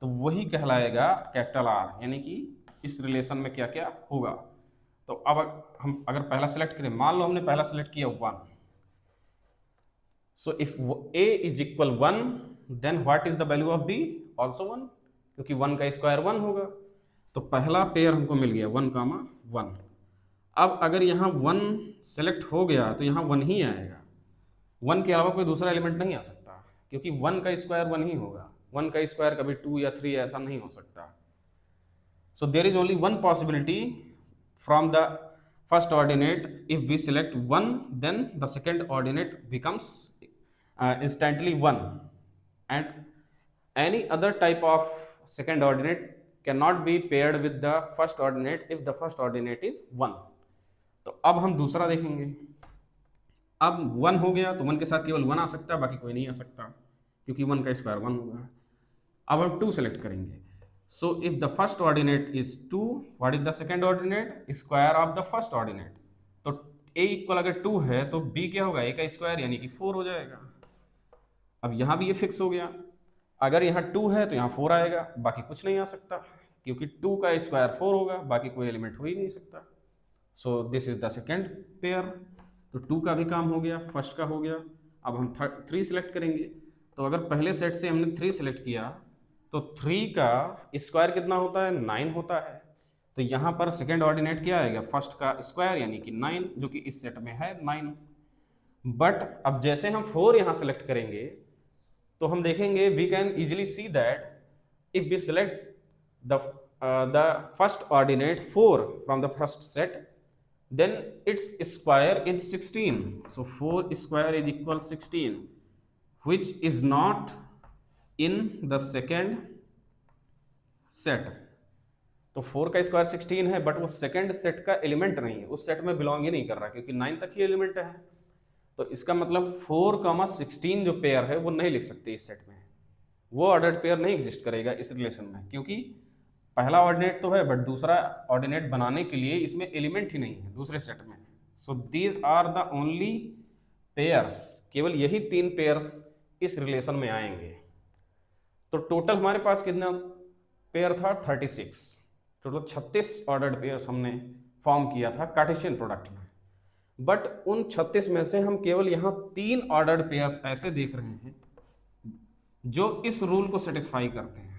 तो वही कहलाएगा कैपिटल आर, यानी कि इस रिलेशन में क्या क्या होगा। तो अब हम अगर पहला सेलेक्ट करें, मान लो हमने पहला सेलेक्ट किया 1, so if a is equal 1 then what is the value of b? Also 1, क्योंकि 1 का स्क्वायर 1 होगा। तो पहला पेयर हमको मिल गया 1, 1। अब अगर यहाँ 1 सेलेक्ट हो गया तो यहाँ 1 ही आएगा, 1 के अलावा कोई दूसरा एलिमेंट नहीं आ सकता, क्योंकि 1 का स्क्वायर 1 ही होगा, 1 का स्क्वायर कभी 2 या 3 ऐसा नहीं हो सकता। So there is only one possibility from the first ordinate. If we select 1, then the second ordinate becomes instantly 1, and any other type of second ordinate cannot be paired with the first ordinate if the first ordinate is 1। तो अब हम दूसरा देखेंगे। अब 1 हो गया तो 1 के साथ केवल 1 आ सकता है, बाकी कोई नहीं आ सकता, क्योंकि 1 का स्क्वायर 1 होगा। अब हम 2 सेलेक्ट करेंगे। So if the first ordinate is 2, what is the second ordinate? Square of the first ordinate। तो a इक्वल अगर 2 है तो b क्या होगा? a का स्क्वायर यानी कि 4 हो जाएगा। अब यहाँ भी ये फिक्स हो गया, अगर यहाँ 2 है तो यहाँ 4 आएगा, बाकी कुछ नहीं आ सकता, क्योंकि 2 का स्क्वायर 4 होगा, बाकी कोई एलिमेंट हो ही नहीं सकता। So this is the second pair. तो 2 का भी काम हो गया, फर्स्ट का हो गया। अब हम 3 सेलेक्ट करेंगे। तो अगर पहले सेट से हमने 3 सेलेक्ट किया तो 3 का स्क्वायर कितना होता है? 9 होता है। तो यहाँ पर सेकेंड ऑर्डिनेट क्या आएगा? फर्स्ट का स्क्वायर यानी कि 9, जो कि इस सेट में है 9। बट अब जैसे हम 4 यहाँ सेलेक्ट करेंगे तो हम देखेंगे we can easily see that if we select the first ordinate 4 from the first set, then its square is 16. So 4 square is equal 16, which is not in the second set, तो 4 का स्क्वायर 16 है, बट वो सेकंड सेट का एलिमेंट नहीं है, उस सेट में बिलोंग ही नहीं कर रहा क्योंकि 9 तक ही एलिमेंट है। तो इसका मतलब 4, 16 जो पेयर है वो नहीं लिख सकते इस सेट में, वो ऑर्डर्ड पेयर नहीं एग्जिस्ट करेगा इस रिलेशन में, क्योंकि पहला ऑर्डिनेट तो है बट दूसरा ऑर्डिनेट बनाने के लिए इसमें एलिमेंट ही नहीं है दूसरे सेट में। So these are the only pairs, केवल यही 3 पेयर्स इस रिलेशन में आएंगे। तो टोटल हमारे पास कितना पेयर था? 36। टोटल 36 ऑर्डर्ड पेयर्स हमने फॉर्म किया था कार्टेशियन प्रोडक्ट में, बट उन 36 में से हम केवल यहाँ 3 ऑर्डर्ड पेयर्स ऐसे देख रहे हैं जो इस रूल को सेटिस्फाई करते हैं।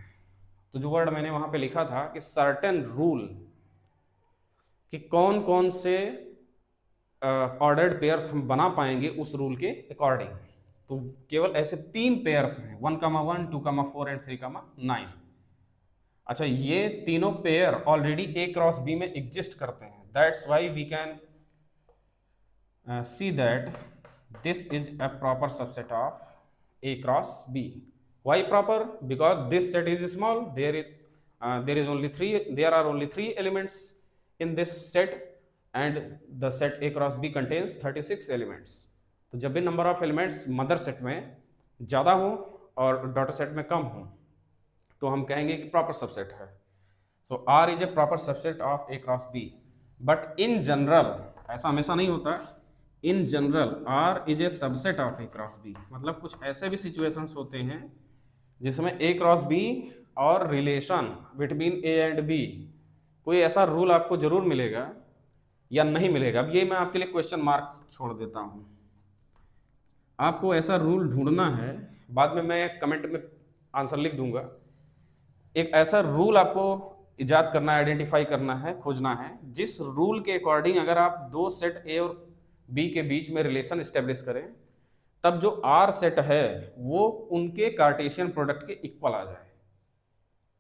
तो जो वर्ड मैंने वहां पे लिखा था कि सर्टेन रूल, कि कौन कौन से ऑर्डर्ड पेयर्स हम बना पाएंगे उस रूल के अकॉर्डिंग, तो केवल ऐसे 3 पेयर्स हैं, 1,1, 2,4 एंड 3,9। अच्छा, ये तीनों pair already A cross B में एग्जिस्ट करते हैं, that's why we can see that this is a proper subset of A cross B. Why proper? Because this set is small. There are only three elements in this set, and the set A cross B contains 36 elements. तो जब भी number of elements mother said में ज़्यादा हो और डॉटर सेट में कम हो तो हम कहेंगे कि प्रॉपर सबसेट है। सो R is A proper subset of A cross B, but in general ऐसा हमेशा नहीं होता। In general R is a subset of A cross B, मतलब कुछ ऐसे भी सिचुएशंस होते हैं जिसमें A क्रॉस B और relation between A and B, कोई ऐसा रूल आपको जरूर मिलेगा या नहीं मिलेगा। अब ये मैं आपके लिए क्वेश्चन मार्क छोड़ देता हूँ, आपको ऐसा रूल ढूंढना है, बाद में मैं कमेंट में आंसर लिख दूंगा। एक ऐसा रूल आपको इजाद करना है, आइडेंटिफाई करना है, खोजना है, जिस रूल के अकॉर्डिंग अगर आप दो सेट A और B के बीच में रिलेशन एस्टेब्लिश करें तब जो R सेट है वो उनके कार्टेशियन प्रोडक्ट के इक्वल आ जाए।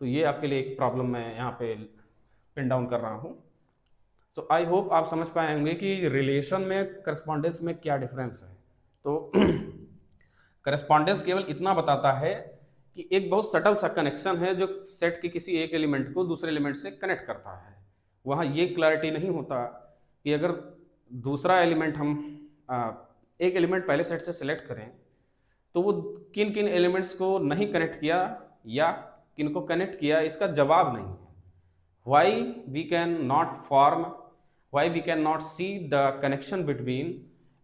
तो ये आपके लिए एक प्रॉब्लम मैं यहाँ पे पिन डाउन कर रहा हूँ। सो आई होप आप समझ पाए होंगे कि रिलेशन में करस्पॉन्डेंस में क्या डिफरेंस है। तो करस्पॉन्डेंस केवल इतना बताता है कि एक बहुत सटल सा कनेक्शन है जो सेट के किसी एक एलिमेंट को दूसरे एलिमेंट से कनेक्ट करता है। वहाँ ये क्लैरिटी नहीं होता कि अगर दूसरा एलिमेंट हम एक एलिमेंट पहले सेट से सिलेक्ट करें तो वो किन किन एलिमेंट्स को नहीं कनेक्ट किया या किन को कनेक्ट किया, इसका जवाब नहीं है। Why we can not see the connection between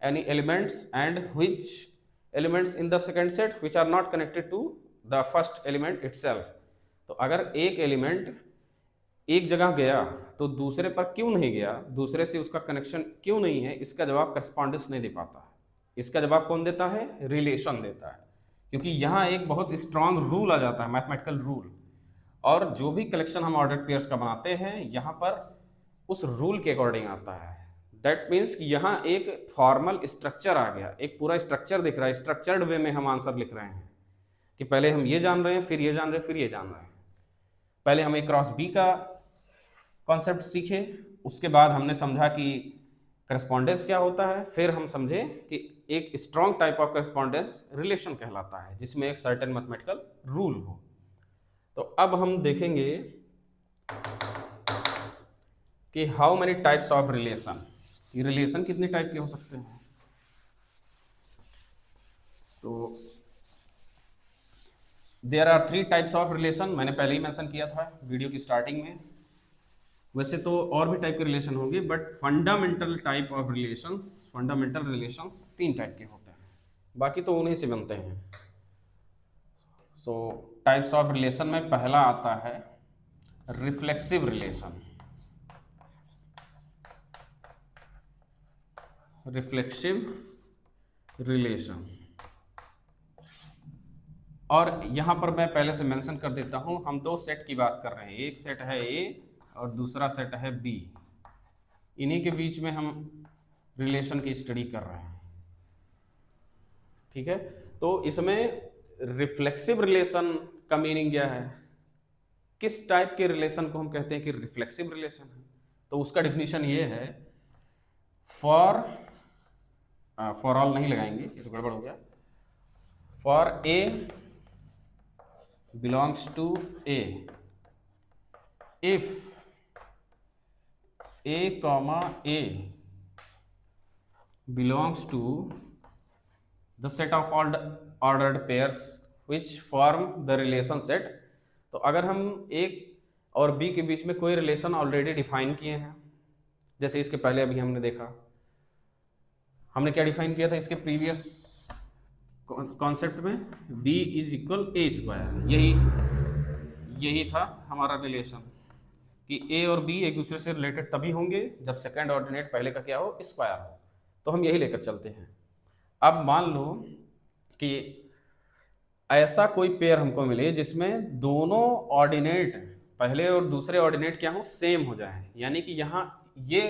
any elements and which elements in the second set which are not connected to the first element itself. तो अगर एक एलिमेंट एक जगह गया तो दूसरे पर क्यों नहीं गया, दूसरे से उसका कनेक्शन क्यों नहीं है, इसका जवाब करस्पॉन्डेंस नहीं दे पाता है। इसका जवाब कौन देता है? रिलेशन देता है, क्योंकि यहाँ एक बहुत स्ट्रांग रूल आ जाता है, मैथमेटिकल रूल, और जो भी कलेक्शन हम ऑर्डर्ड पेयर्स का बनाते हैं यहाँ पर उस रूल के अकॉर्डिंग आता है। दैट मीन्स कि यहाँ एक फॉर्मल स्ट्रक्चर आ गया, एक पूरा स्ट्रक्चर दिख रहा है, स्ट्रक्चर्ड वे में हम आंसर लिख रहे हैं कि पहले हम ये जान रहे हैं, फिर ये जान रहे हैं, फिर ये जान रहे हैं। पहले हम A क्रॉस B का कॉन्सेप्ट सीखे, उसके बाद हमने समझा कि करस्पॉन्डेंस क्या होता है, फिर हम समझे कि एक strong type of correspondence relation कहलाता है जिसमें एक सर्टेन मैथमेटिकल रूल हो। तो अब हम देखेंगे कि how many types of relation, ये रिलेशन कितने टाइप के हो सकते हैं। तो there are 3 types of relation, मैंने पहले ही मेंशन किया था वीडियो की स्टार्टिंग में। वैसे तो और भी टाइप के रिलेशन होंगे, बट फंडामेंटल रिलेशंस 3 टाइप के होते हैं, बाकी तो उन्हीं से बनते हैं। सो टाइप्स ऑफ रिलेशन में पहला आता है रिफ्लेक्सिव रिलेशन। और यहां पर मैं पहले से मेंशन कर देता हूं, हम 2 सेट की बात कर रहे हैं, एक सेट है A और दूसरा सेट है B, इन्हीं के बीच में हम रिलेशन की स्टडी कर रहे हैं। ठीक है, तो इसमें रिफ्लेक्सिव रिलेशन का मीनिंग क्या है, किस टाइप के रिलेशन को हम कहते हैं कि रिफ्लेक्सिव रिलेशन है। तो उसका डिफिनीशन ये है, फॉर ऑल नहीं लगाएंगे, ये तो गड़बड़ हो गया। For A belongs to A if A comma A belongs to the set of ordered pairs which form the relation set। तो अगर हम एक और बी के बीच में कोई रिलेशन ऑलरेडी डिफाइन किए हैं, जैसे इसके पहले अभी हमने देखा, हमने क्या डिफाइन किया था इसके प्रीवियस कॉन्सेप्ट में, b is equal A square, यही था हमारा रिलेशन कि a और b एक दूसरे से रिलेटेड तभी होंगे जब सेकंड ऑर्डिनेट पहले का क्या हो, स्क्वायर हो। तो हम यही लेकर चलते हैं। अब मान लो कि ऐसा कोई पेयर हमको मिले जिसमें दोनों ऑर्डिनेट, पहले और दूसरे ऑर्डिनेट क्या हो, सेम हो जाए, यानी कि यहाँ ये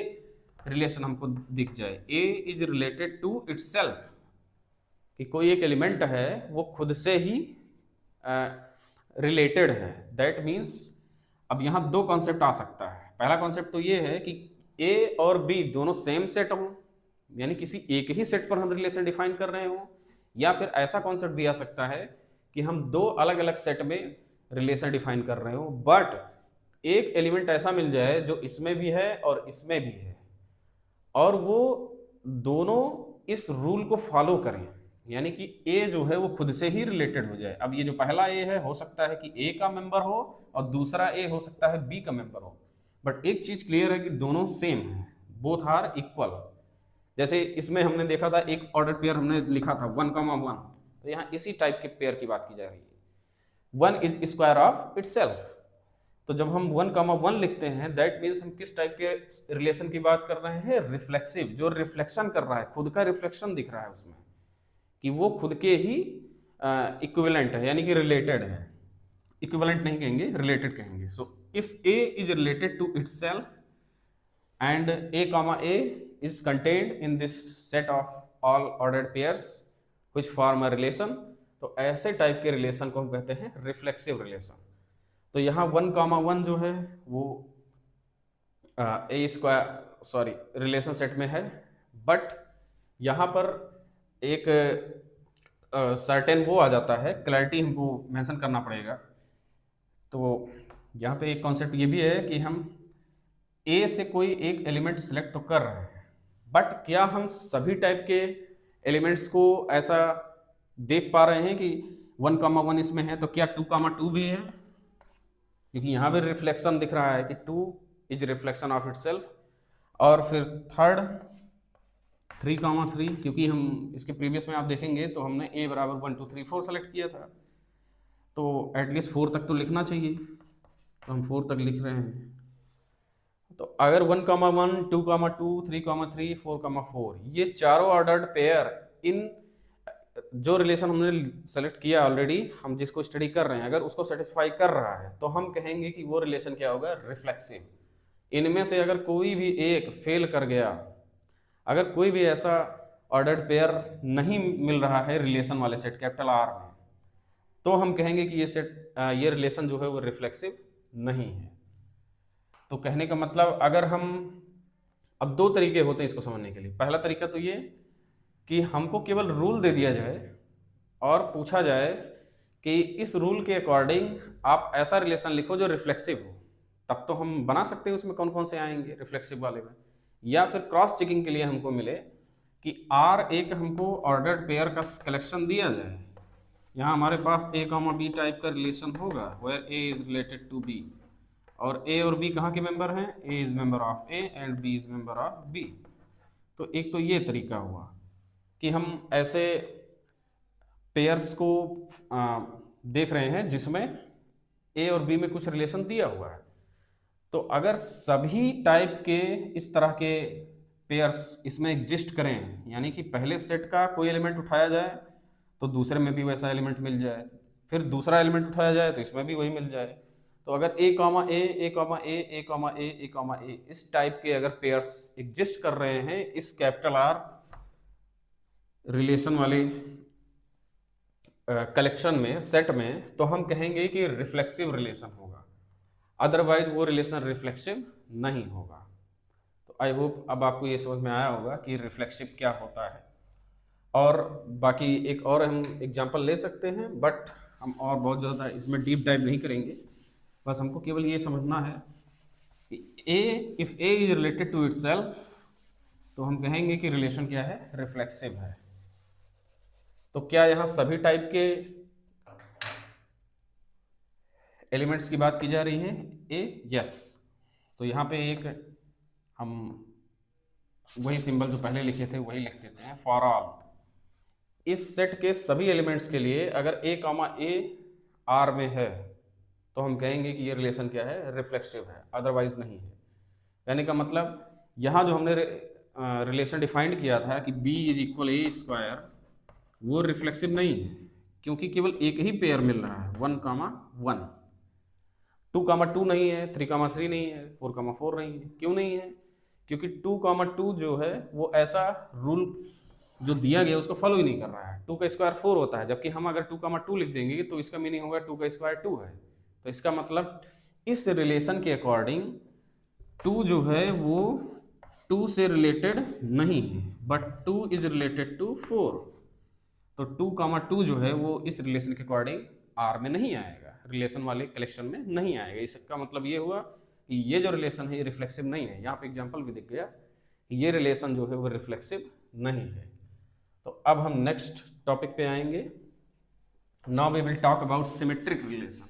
रिलेशन हमको दिख जाए, a is related to itself, कि कोई एक एलिमेंट है वो खुद से ही रिलेटेड है। दैट मीन्स अब यहाँ दो कॉन्सेप्ट आ सकता है। पहला कॉन्सेप्ट तो ये है कि a और b दोनों सेम सेट हों, यानी किसी एक ही सेट पर हम रिलेशन डिफाइन कर रहे हो, या फिर ऐसा कॉन्सेप्ट भी आ सकता है कि हम दो अलग अलग सेट में रिलेशन डिफाइन कर रहे हो, बट एक एलिमेंट ऐसा मिल जाए जो इसमें भी है और इसमें भी है, और वो दोनों इस रूल को फॉलो करें, यानी कि ए जो है वो खुद से ही रिलेटेड हो जाए। अब ये जो पहला ए है, हो सकता है कि ए का मेंबर हो और दूसरा ए हो सकता है बी का मेंबर हो, बट एक चीज क्लियर है कि दोनों सेम है, बोथ आर इक्वल। जैसे इसमें हमने देखा था एक ऑर्डर पेयर हमने लिखा था 1, 1, तो यहाँ इसी टाइप के पेयर की बात की जा रही है। 1 इज स्क्वायर ऑफ इटसेल्फ। तो जब हम 1, 1 लिखते हैं, दैट मीन्स हम किस टाइप के रिलेशन की बात कर रहे हैं, रिफ्लेक्सिव, जो रिफ्लेक्शन कर रहा है, खुद का रिफ्लेक्शन दिख रहा है उसमें, कि वो खुद के ही इक्विवेलेंट है, यानी कि रिलेटेड है। इक्विवेलेंट नहीं कहेंगे, रिलेटेड कहेंगे। So if A is related to itself and a comma a is contained in this set of all ordered pairs which form a relation, तो ऐसे टाइप के रिलेशन को हम कहते हैं रिफ्लेक्सिव रिलेशन। तो यहाँ 1, 1 जो है वो ए स्क्वायर सॉरी रिलेशन सेट में है, बट यहाँ पर एक सर्टेन वो आ जाता है, क्लैरिटी हमको मेंशन करना पड़ेगा। तो यहाँ पे एक कॉन्सेप्ट ये भी है कि हम ए से कोई एक एलिमेंट सिलेक्ट तो कर रहे हैं, बट क्या हम सभी टाइप के एलिमेंट्स को ऐसा देख पा रहे हैं कि 1, 1 इसमें है तो क्या 2, 2 भी है, क्योंकि यहाँ भी रिफ्लेक्शन दिख रहा है कि 2 इज रिफ्लेक्शन ऑफ इटसेल्फ। और फिर थर्ड 3, 3, क्योंकि हम इसके प्रीवियस में आप देखेंगे तो हमने a बराबर 1, 2, 3, 4 सेलेक्ट किया था, तो एटलीस्ट 4 तक तो लिखना चाहिए, तो हम 4 तक लिख रहे हैं। तो अगर 1, 1, 2, 2, 3, 3, 4, 4 ये चारों ऑर्डर्ड पेयर, इन जो रिलेशन हमने सेलेक्ट किया ऑलरेडी, हम जिसको स्टडी कर रहे हैं, अगर उसको सेटिस्फाई कर रहा है तो हम कहेंगे कि वो रिलेशन क्या होगा, रिफ्लेक्सिव। इनमें से अगर कोई भी एक फेल कर गया, अगर कोई भी ऐसा ऑर्डर्ड पेयर नहीं मिल रहा है रिलेशन वाले सेट कैपिटल आर में, तो हम कहेंगे कि ये रिलेशन जो है वो रिफ्लेक्सिव नहीं है। तो कहने का मतलब, अगर हम, अब दो तरीके होते हैं इसको समझने के लिए। पहला तरीका तो ये कि हमको केवल रूल दे दिया जाए और पूछा जाए कि इस रूल के अकॉर्डिंग आप ऐसा रिलेशन लिखो जो रिफ्लेक्सिव हो, तब तो हम बना सकते हैं उसमें कौन कौन से आएंगे रिफ्लेक्सिव वाले में। या फिर क्रॉस चेकिंग के लिए हमको मिले कि आर एक हमको ऑर्डर्ड पेयर का कलेक्शन दिया जाए, यहाँ हमारे पास a, b टाइप का रिलेशन होगा where a is related to b, और a और b कहाँ के मेंबर हैं, a is member of a and b is member of b। तो एक तो ये तरीका हुआ कि हम ऐसे पेयर्स को देख रहे हैं जिसमें a और b में कुछ रिलेशन दिया हुआ है। तो अगर सभी टाइप के इस तरह के पेयर्स इसमें एग्जिस्ट करें, यानी कि पहले सेट का कोई एलिमेंट उठाया जाए तो दूसरे में भी वैसा एलिमेंट मिल जाए, फिर दूसरा एलिमेंट उठाया जाए तो इसमें भी वही मिल जाए। तो अगर a, इस टाइप के अगर पेयर्स एग्जिस्ट कर रहे हैं इस कैपिटल आर रिलेशन वाले कलेक्शन में, सेट में, तो हम कहेंगे कि रिफ्लेक्सिव रिलेशन होगा, अदरवाइज वो रिलेशन रिफ्लेक्सिव नहीं होगा। तो आई होप अब आपको ये समझ में आया होगा कि रिफ्लेक्सिव क्या होता है। और बाकी एक और हम एग्जांपल ले सकते हैं, बट हम और बहुत ज़्यादा इसमें डीप डाइव नहीं करेंगे, बस हमको केवल ये समझना है A, if A is related to itself, तो हम कहेंगे कि रिलेशन क्या है, रिफ्लेक्सिव है। तो क्या यहाँ सभी टाइप के एलिमेंट्स की बात की जा रही है ए? यस। तो यहाँ पे एक हम वही सिंबल जो पहले लिखे थे वही लिख देते हैं, फॉर ऑल। इस सेट के सभी एलिमेंट्स के लिए अगर ए कामा ए आर में है तो हम कहेंगे कि ये रिलेशन क्या है, रिफ्लेक्सिव है, अदरवाइज नहीं है। कहने का मतलब यहाँ जो हमने रिलेशन डिफाइंड किया था कि b is equal A square, वो रिफ्लेक्सिव नहीं है, क्योंकि केवल एक ही पेयर मिल रहा है 1, 1, 2, 2 नहीं है, 3, 3 नहीं है, 4, 4 नहीं है। क्यों नहीं है? क्योंकि 2, 2 जो है वो ऐसा रूल जो दिया गया उसको फॉलो ही नहीं कर रहा है। 2 का स्क्वायर 4 होता है, जबकि हम अगर 2, 2 लिख देंगे तो इसका मीनिंग होगा 2 का स्क्वायर 2 है। तो इसका मतलब इस रिलेशन के अकॉर्डिंग 2 जो है वो 2 से रिलेटेड नहीं है, बट 2 इज रिलेटेड टू 4। तो 2, 2 जो है वो इस रिलेशन के अकॉर्डिंग आर में नहीं आएगा, रिलेशन वाले कलेक्शन में नहीं आएगा। इसका मतलब ये हुआ कि ये जो रिलेशन है ये रिफ्लेक्सिव नहीं है। यहाँ पे एग्जांपल भी दिख गया, ये रिलेशन जो है वो रिफ्लेक्सिव नहीं है। तो अब हम नेक्स्ट टॉपिक पे आएंगे। Now we will talk about symmetric relation,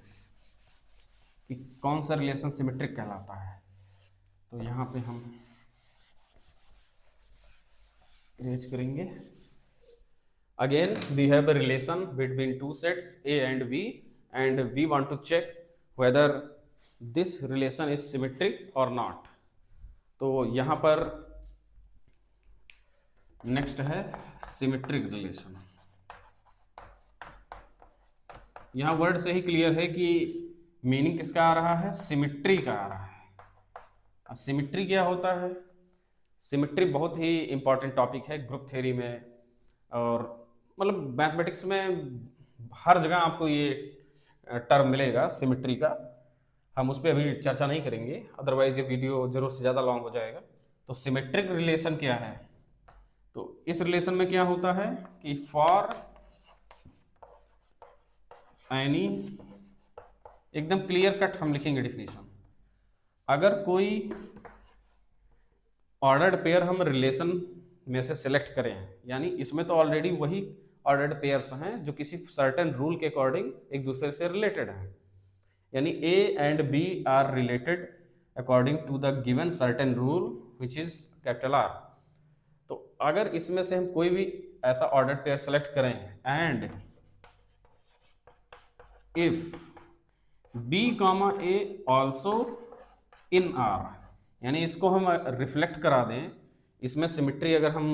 कि कौन सा रिलेशन सिमेट्रिक कहलाता है। तो यहाँ पे हम इरेज करेंगे। Again we have a relation between two sets A and B, and we want to check whether this relation is symmetric or not. तो यहाँ पर नेक्स्ट है सिमेट्रिक रिलेशन। यहाँ वर्ड से ही क्लियर है कि मीनिंग किसका आ रहा है, सिमेट्री का आ रहा है। सिमेट्री क्या होता है? सिमेट्री बहुत ही इंपॉर्टेंट टॉपिक है ग्रुप थ्योरी में, और मतलब मैथमेटिक्स में हर जगह आपको ये टर्म मिलेगा सिमेट्री का। हम उस पर अभी चर्चा नहीं करेंगे, अदरवाइज ये वीडियो जरूर से ज़्यादा लॉन्ग हो जाएगा। तो सिमेट्रिक रिलेशन क्या है? तो इस रिलेशन में क्या होता है कि फॉर एनी, एकदम क्लियर कट हम लिखेंगे डिफिनीशन, अगर कोई ऑर्डर्ड पेयर हम रिलेशन में से सिलेक्ट करें, यानी इसमें तो ऑलरेडी वही ऑर्डर्ड पेयर्स हैं जो किसी सर्टेन रूल के अकॉर्डिंग एक दूसरे से रिलेटेड हैं, यानी A and B are related according to the given certain rule which is capital R। तो अगर इसमें से हम कोई भी ऐसा ऑर्डर्ड पेयर सेलेक्ट करें and if B, A also in R, यानी इसको हम रिफ्लेक्ट करा दें, इसमें सिमेट्री अगर हम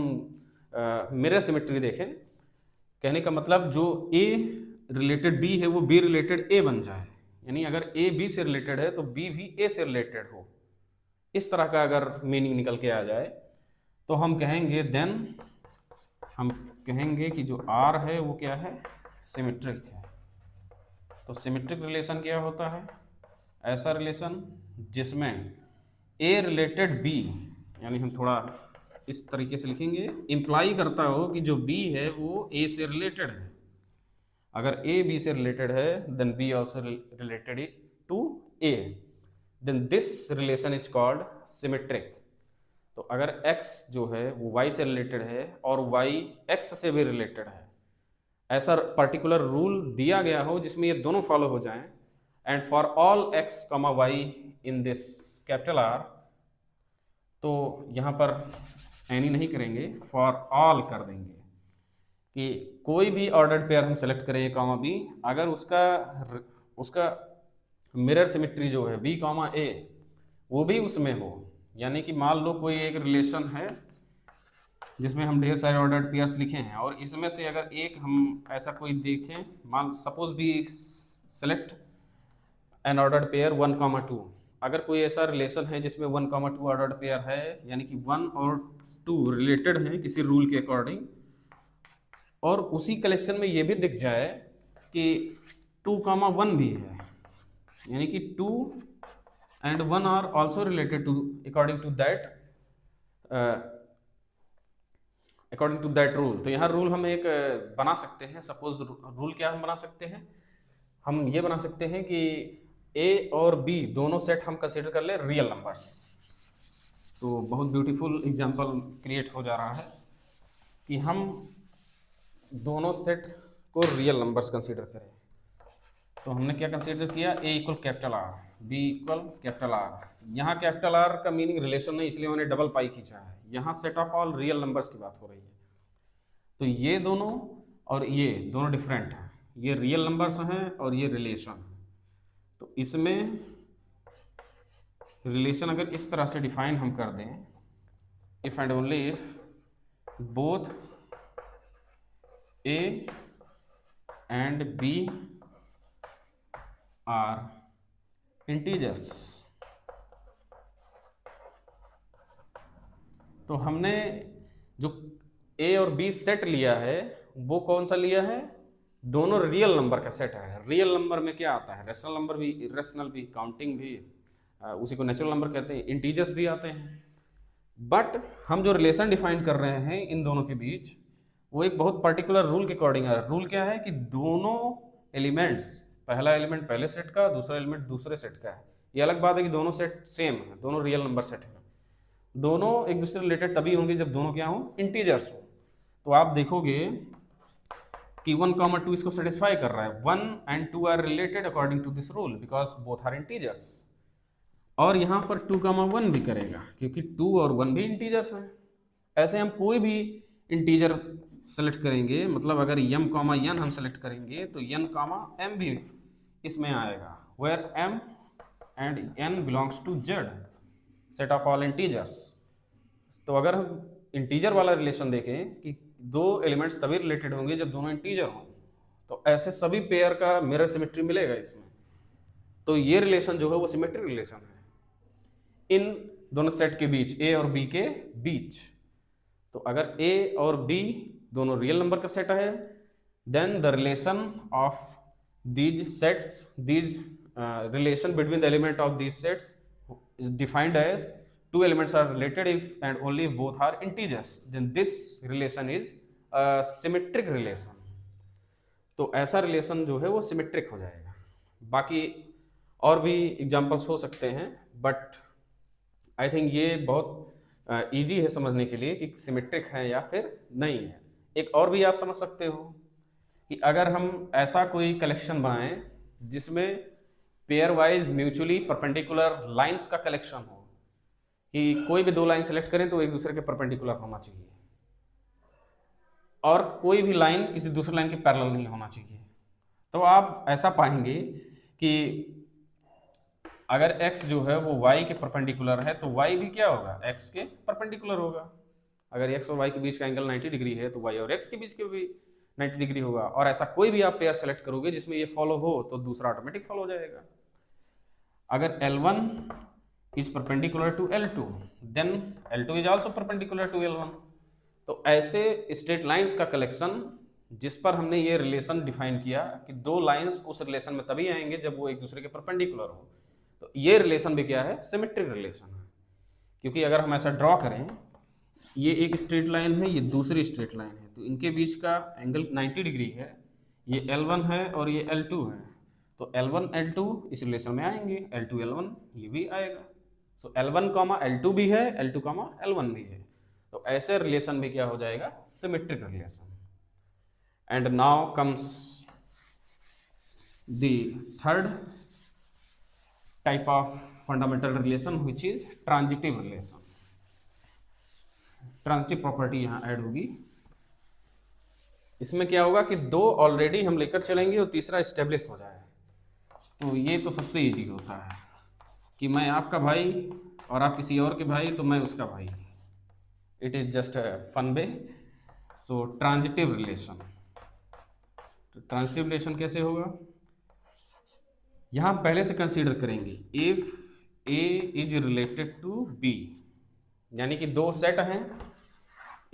मिरर सिमेट्री देखें, कहने का मतलब जो A रिलेटेड B है वो B रिलेटेड A बन जाए, यानी अगर A B से रिलेटेड है तो B भी A से रिलेटेड हो। इस तरह का अगर मीनिंग निकल के आ जाए तो हम कहेंगे कि जो R है वो क्या है, सिमेट्रिक है। तो सिमेट्रिक रिलेशन क्या होता है? ऐसा रिलेशन जिसमें A रिलेटेड B, यानी हम थोड़ा इस तरीके से लिखेंगे, इंप्लाई करता हो कि जो B है वो A से रिलेटेड है। अगर A B से रिलेटेड है then B also related to A, then this relation is called symmetric। तो अगर X जो है वो Y से रिलेटेड है और Y X से भी रिलेटेड है, ऐसा पर्टिकुलर रूल दिया गया हो जिसमें ये दोनों फॉलो हो जाएं, and for all X, Y in this capital R, तो यहाँ पर एनी नहीं करेंगे, फॉर ऑल कर देंगे कि कोई भी ऑर्डर्ड पेयर हम सेलेक्ट करें A, B, अगर उसका मिरर सिमेट्री जो है B, A वो भी उसमें हो, यानी कि मान लो कोई एक रिलेशन है जिसमें हम ढेर सारे ऑर्डर्ड पेयर्स लिखे हैं और इसमें से अगर एक हम ऐसा कोई देखें, मान सपोज भी सेलेक्ट एन ऑर्डर्ड पेयर 1, 2, अगर कोई ऐसा रिलेशन है जिसमें 1, 2 ऑर्डर्ड पेयर है, यानी कि 1 और 2 रिलेटेड हैं किसी रूल के अकॉर्डिंग, और उसी कलेक्शन में ये भी दिख जाए कि 2, 1 भी है, यानी कि 2 and 1 are also related to according to that rule। तो यहाँ रूल हम एक बना सकते हैं। सपोज रूल क्या हम बना सकते हैं, हम ये बना सकते हैं कि ए और बी दोनों सेट हम कंसीडर कर ले रियल नंबर्स। तो बहुत ब्यूटीफुल एग्जांपल क्रिएट हो जा रहा है कि हम दोनों सेट को रियल नंबर्स कंसीडर करें। तो हमने क्या कंसीडर किया, A equal capital R, B equal capital R. यहाँ कैपिटल आर का मीनिंग रिलेशन नहीं, इसलिए मैंने डबल पाई खींचा है। यहाँ set of all real numbers की बात हो रही है। तो ये दोनों और ये दोनों डिफरेंट हैं, ये रियल नंबर्स हैं और ये रिलेशन है। तो इसमें रिलेशन अगर इस तरह से डिफाइन हम कर दें, if and only if both A and B are integers. तो हमने जो ए और बी सेट लिया है वो कौन सा लिया है, दोनों रियल नंबर का सेट है। रियल नंबर में क्या आता है, रेशनल नंबर भी, इरेशनल भी, काउंटिंग भी, उसी को नेचुरल नंबर कहते हैं, इंटीजर्स भी आते हैं। बट हम जो रिलेशन डिफाइन कर रहे हैं इन दोनों के बीच, वो एक बहुत पर्टिकुलर रूल के अकॉर्डिंग है। रूल क्या है कि दोनों एलिमेंट्स, पहला एलिमेंट पहले सेट का, दूसरा एलिमेंट दूसरे सेट का है। ये अलग बात है कि दोनों सेट सेम है, दोनों रियल नंबर सेट है। दोनों एक दूसरे रिलेटेड तभी होंगे जब दोनों क्या हों, इंटीजर्स हो। तो आप देखोगे कि 1, 2 इसको सेटिस्फाई कर रहा है। 1 and 2 are related according to this rule because both are integers. और यहाँ पर 2, 1 भी करेगा क्योंकि 2 और 1 भी इंटीजर्स हैं। ऐसे हम कोई भी इंटीजर सेलेक्ट करेंगे, मतलब अगर m, n हम सेलेक्ट करेंगे तो n, m भी इसमें आएगा, where m and n belongs to z, set of all integers. तो अगर हम इंटीजर वाला रिलेशन देखें कि दो एलिमेंट्स तभी रिलेटेड होंगे जब दोनों इंटीजर हों, तो ऐसे सभी पेयर का मिरर सिमेट्री मिलेगा इसमें। तो ये रिलेशन जो है वो सिमेट्रिक रिलेशन है इन दोनों सेट के बीच, ए और बी के बीच। तो अगर ए और बी दोनों रियल नंबर का सेट है, then the relation of these sets, these relation between the element of these sets is defined as two elements are related if and only if both are integers, then this relation is a symmetric relation। तो ऐसा रिलेशन जो है वो सिमेट्रिक हो जाएगा। बाकी और भी एग्जांपल्स हो सकते हैं, बट आई थिंक ये बहुत इजी है समझने के लिए कि सिमेट्रिक है या फिर नहीं है। एक और भी आप समझ सकते हो कि अगर हम ऐसा कोई कलेक्शन बनाएं जिसमें pair wise mutually perpendicular lines का कलेक्शन हो, कि कोई भी दो लाइन सेलेक्ट करें तो एक दूसरे के परपेंडिकुलर होना चाहिए और कोई भी लाइन किसी दूसरे लाइन के पैरेलल नहीं होना चाहिए। तो आप ऐसा पाएंगे कि अगर x जो है वो y के परपेंडिकुलर है तो y भी क्या होगा, x के परपेंडिकुलर होगा। अगर x और y के बीच का एंगल 90 डिग्री है तो y और x के बीच के भी 90 डिग्री होगा। और ऐसा कोई भी आप पेयर सेलेक्ट करोगे जिसमें ये फॉलो हो तो दूसरा ऑटोमेटिक फॉलो हो जाएगा। अगर L1 is perpendicular to L2, then L2 is also perpendicular to L1। तो ऐसे स्ट्रेट लाइंस का कलेक्शन जिस पर हमने ये रिलेशन डिफाइन किया कि दो लाइंस उस रिलेशन में तभी आएंगे जब वो एक दूसरे के परपेंडिकुलर हो, तो ये रिलेशन भी क्या है, सिमेट्रिक रिलेशन है। क्योंकि अगर हम ऐसा ड्रॉ करें, ये एक स्ट्रेट लाइन है, ये दूसरी स्ट्रेट लाइन है, तो इनके बीच का एंगल 90 डिग्री है। ये L1 है और ये L2 है, तो L1 L2 इस रिलेशन में आएंगे, L2 L1 ये भी आएगा। तो L1, L2 भी है, L2, L1 भी है। तो ऐसे रिलेशन भी क्या हो जाएगा, symmetric relation. And now comes the third type of fundamental relation which is transitive relation. Transitive property यहाँ ऐड होगी। इसमें क्या होगा कि दो ऑलरेडी हम लेकर चलेंगे और तीसरा एस्टेब्लिश हो जाए। तो ये तो सबसे इजी होता है कि मैं आपका भाई और आप किसी और के भाई, तो मैं उसका भाई। It is just fun way. So transitive relation, तो ट्रांजिटिव रिलेशन कैसे होगा, यहां पहले से कंसीडर करेंगे if A is related to B, यानी कि दो सेट हैं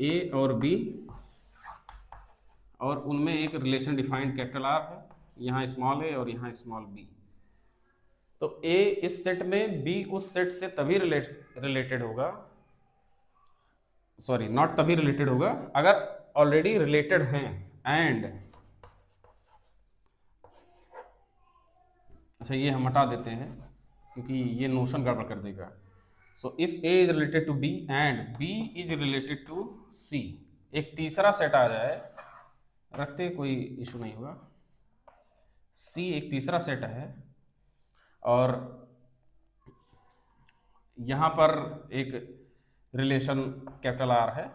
ए और बी और उनमें एक रिलेशन डिफाइंड कैपिटल आर है, यहाँ स्मॉल ए और यहाँ स्मॉल बी। तो ए इस सेट में, बी उस सेट से तभी रिलेटेड होगा, सॉरी नॉट तभी रिलेटेड होगा, अगर ऑलरेडी रिलेटेड हैं एंड अच्छा ये हम हटा देते हैं क्योंकि ये नोशन गड़बड़ कर देगा। So if A is related to B and B is related to C, एक तीसरा सेट आ जाए, रखते कोई इशू नहीं होगा। सी एक तीसरा सेट है और यहाँ पर एक रिलेशन कैपिटल आर है,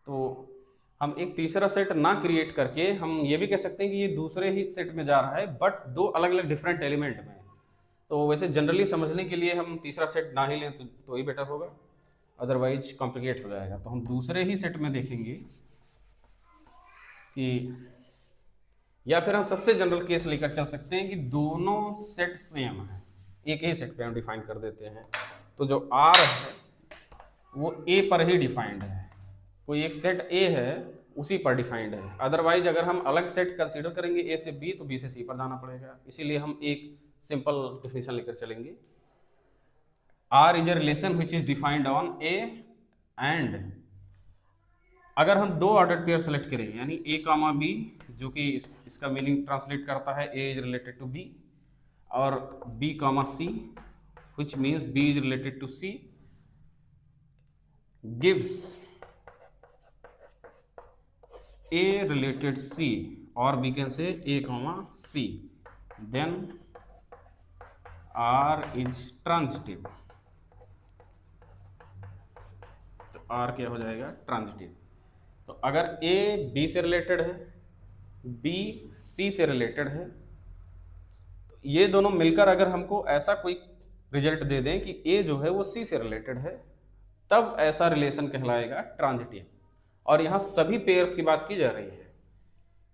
तो हम एक तीसरा सेट ना क्रिएट करके हम ये भी कह सकते हैं कि ये दूसरे ही सेट में जा रहा है बट दो अलग अलग डिफरेंट एलिमेंट में। तो वैसे जनरली समझने के लिए हम तीसरा सेट ना ही लें तो ही बेटर होगा, अदरवाइज कॉम्प्लिकेट हो जाएगा। तो हम दूसरे ही सेट में देखेंगे कि, या फिर हम सबसे जनरल केस लेकर चल सकते हैं कि दोनों सेट सेम है, एक ही सेट पे हम डिफाइन कर देते हैं। तो जो आर है वो ए पर ही डिफाइंड है, कोई एक सेट ए है उसी पर डिफाइंड है। अदरवाइज अगर हम अलग सेट कंसीडर करेंगे ए से बी तो बी से सी पर जाना पड़ेगा, इसीलिए हम एक सिंपल डिफिनेशन लेकर चलेंगे। R is a relation which is defined on A and, अगर हम दो ऑर्डर पेयर सेलेक्ट करें यानी ए कामा बी, जो कि इसका मीनिंग ट्रांसलेट करता है A is related to B, और B comma C which means B is related to C, gives A related C, or we can say A comma C, then R is transitive। तो R क्या हो जाएगा? ट्रांजिटिव। तो अगर A B से रिलेटेड है, B C से रिलेटेड है, तो ये दोनों मिलकर अगर हमको ऐसा कोई रिजल्ट दे दें कि A जो है वो C से रिलेटेड है, तब ऐसा रिलेशन कहलाएगा ट्रांजिटिव। और यहाँ सभी पेयर्स की बात की जा रही है,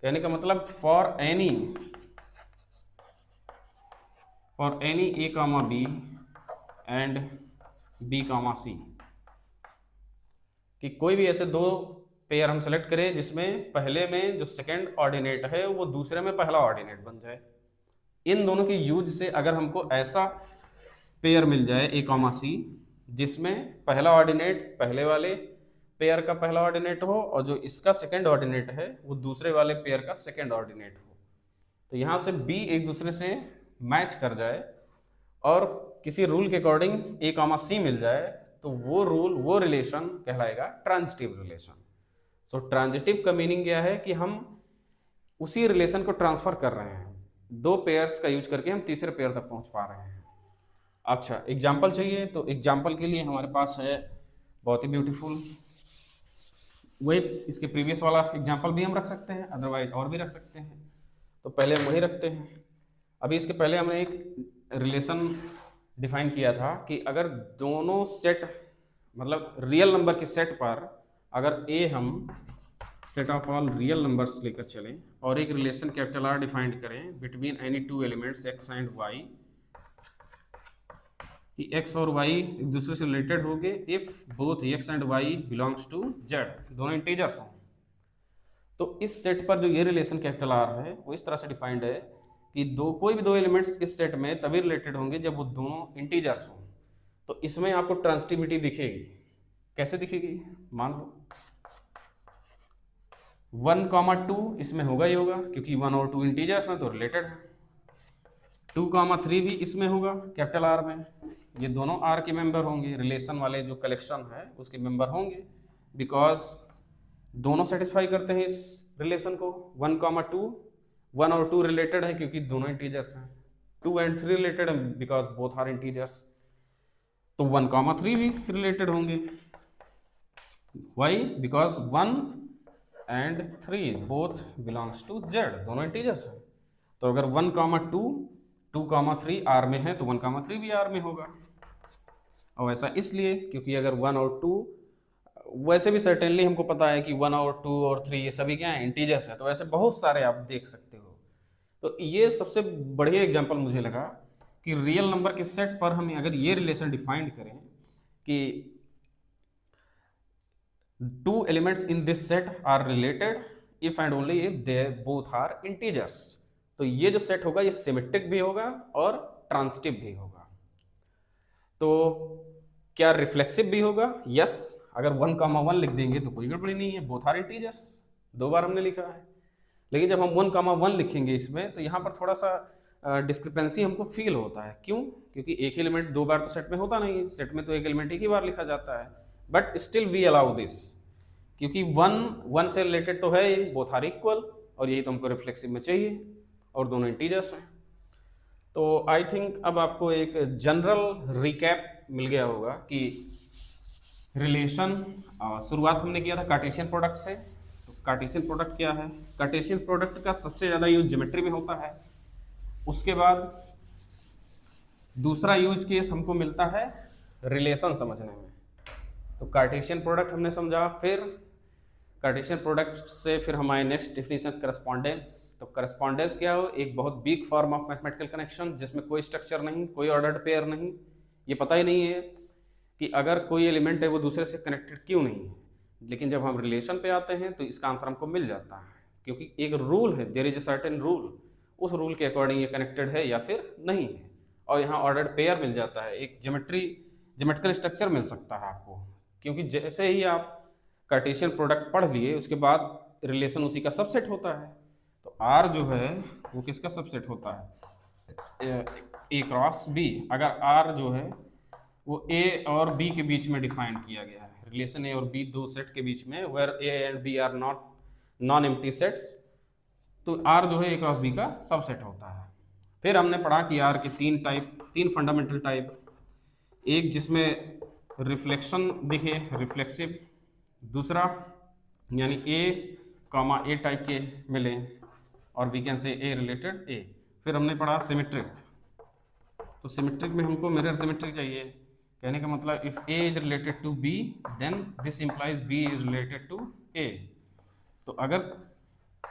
कहने का मतलब for any A comma B and B comma C, कि कोई भी ऐसे दो पेयर हम सेलेक्ट करें जिसमें पहले में जो सेकेंड ऑर्डिनेट है वो दूसरे में पहला ऑर्डिनेट बन जाए। इन दोनों के यूज से अगर हमको ऐसा पेयर मिल जाए ए कामा सी जिसमें पहला ऑर्डिनेट पहले वाले पेयर का पहला ऑर्डिनेट हो और जो इसका सेकेंड ऑर्डिनेट है वो दूसरे वाले पेयर का सेकेंड ऑर्डिनेट हो, तो यहाँ से बी एक दूसरे से मैच कर जाए और किसी रूल के अकॉर्डिंग ए कामा सी मिल जाए, तो वो रूल वो रिलेशन कहलाएगा ट्रांजिटिव रिलेशन। सो ट्रांजिटिव का मीनिंग क्या है कि हम उसी रिलेशन को ट्रांसफर कर रहे हैं, दो पेयर्स का यूज करके हम तीसरे पेयर तक पहुंच पा रहे हैं। अच्छा एग्जाम्पल चाहिए, तो एग्जाम्पल के लिए हमारे पास है बहुत ही ब्यूटीफुल, वही इसके प्रीवियस वाला एग्जाम्पल भी हम रख सकते हैं, अदरवाइज और भी रख सकते हैं। तो पहले हम वही रखते हैं। अभी इसके पहले हमने एक रिलेशन डिफाइन किया था कि अगर दोनों सेट मतलब रियल नंबर के सेट पर अगर ए हम set of all real numbers लेकर चलें और एक रिलेशन कैपिटल आर डिफाइंड करें between any two elements X and Y, कि x और y एक दूसरे से रिलेटेड हो गए if both x and y belongs to z, दोनों इंटीजर्स हों। तो इस सेट पर जो ये रिलेशन कैपिटल आर है वो इस तरह से डिफाइंड है कि कोई भी दो एलिमेंट्स इस सेट में तभी रिलेटेड होंगे जब वो दोनों इंटीजर्स हों। तो इसमें आपको ट्रांजिटिविटी दिखेगी, कैसे दिखेगी? मान लो 1,2 इसमें होगा ही होगा क्योंकि 1 और 2 इंटीजर्स हैं तो रिलेटेड है। 2,3 भी इसमें होगा कैपिटल आर में, ये दोनों आर के मेंबर होंगे, रिलेशन वाले जो कलेक्शन है उसके मेंबर होंगे, बिकॉज दोनों सेटिस्फाई करते हैं इस रिलेशन को। 1,2 1 और 2 रिलेटेड है क्योंकि दोनों इंटीजर्स हैं, 2 एंड 3 रिलेटेड है बिकॉज बोथ आर इंटीजर्स, तो 1,3 भी रिलेटेड होंगे। Why? Because 1 and 3 both belongs to Z, दोनों इंटीजर्स हैं। तो अगर 1,2 2,3 आर में है तो 1,3 भी आर में होगा। और ऐसा इसलिए क्योंकि अगर 1 और 2, वैसे भी सर्टेनली हमको पता है कि 1 और 2 और 3 ये सभी क्या हैं? इंटीजर्स हैं। तो ऐसे बहुत सारे आप देख सकते हो। तो ये सबसे बढ़िया एग्जांपल मुझे लगा कि रियल नंबर के सेट पर हम अगर ये रिलेशन डिफाइंड करें कि two elements in this set are related if and only if they both are integers, तो ये जो सेट होगा ये सिमेट्रिक भी होगा और ट्रांजिटिव भी होगा। तो क्या रिफ्लेक्सिव भी होगा? यस। अगर 1,1 लिख देंगे तो कोई गड़बड़ी नहीं है, बोथ आर इंटीजर्स, 2 बार हमने लिखा है। लेकिन जब हम 1,1 लिखेंगे इसमें तो यहाँ पर थोड़ा सा डिस्क्रिपेंसी हमको फील होता है। क्यों? क्योंकि एक ही एलिमेंट दो बार तो सेट में होता नहीं है, सेट में तो एक एलिमेंट एक ही बार लिखा जाता है। But still we allow this, क्योंकि वन से रिलेटेड तो है ये, बोथ आर इक्वल, और यही तो हमको रिफ्लेक्सिव में चाहिए, और दोनों इंटीजर्स हैं। तो आई थिंक अब आपको एक जनरल रिकैप मिल गया होगा कि रिलेशन, शुरुआत हमने किया था कार्टेशियन प्रोडक्ट से। तो कार्टेशियन प्रोडक्ट क्या है? कार्टेशियन प्रोडक्ट का सबसे ज़्यादा यूज ज्योमेट्री में होता है। उसके बाद दूसरा यूज केस हमको मिलता है रिलेशन समझने में। तो कार्टेशियन प्रोडक्ट हमने समझा, फिर कार्टेशियन प्रोडक्ट से फिर हमारे नेक्स्ट डेफिनेशन करस्पॉन्डेंस। तो करस्पॉन्डेंस क्या हो? एक बहुत weak form of mathematical connection जिसमें कोई स्ट्रक्चर नहीं, कोई ऑर्डर्ड पेयर नहीं, ये पता ही नहीं है कि अगर कोई एलिमेंट है वो दूसरे से कनेक्टेड क्यों नहीं है। लेकिन जब हम रिलेशन पे आते हैं तो इसका आंसर हमको मिल जाता है, क्योंकि एक रूल है, there is a certain rule, उस रूल के अकॉर्डिंग ये कनेक्टेड है या फिर नहीं है। और यहाँ ऑर्डर्ड पेयर मिल जाता है, एक ज्योमेट्रिकल स्ट्रक्चर मिल सकता है आपको, क्योंकि जैसे ही आप कार्टेशियन प्रोडक्ट पढ़ लिए उसके बाद रिलेशन उसी का सबसेट होता है। तो आर जो है वो किसका सबसेट होता है? A cross B. अगर आर जो है वो ए और बी के बीच में डिफाइन किया गया है, रिलेशन ए और बी दो सेट के बीच में, where A and B are non empty sets, तो आर जो है ए क्रॉस बी का सबसेट होता है। फिर हमने पढ़ा कि आर के तीन फंडामेंटल टाइप, एक जिसमें रिफ्लेक्शन दिखे, रिफ्लेक्सिव, दूसरा यानी ए टाइप के मिले, और वी कैन से ए रिलेटेड ए। फिर हमने पढ़ा सिमेट्रिक। तो सिमेट्रिक में हमको मिरर सिमेट्रिक चाहिए, कहने का मतलब if A is related to B then this implies B is related to A. तो अगर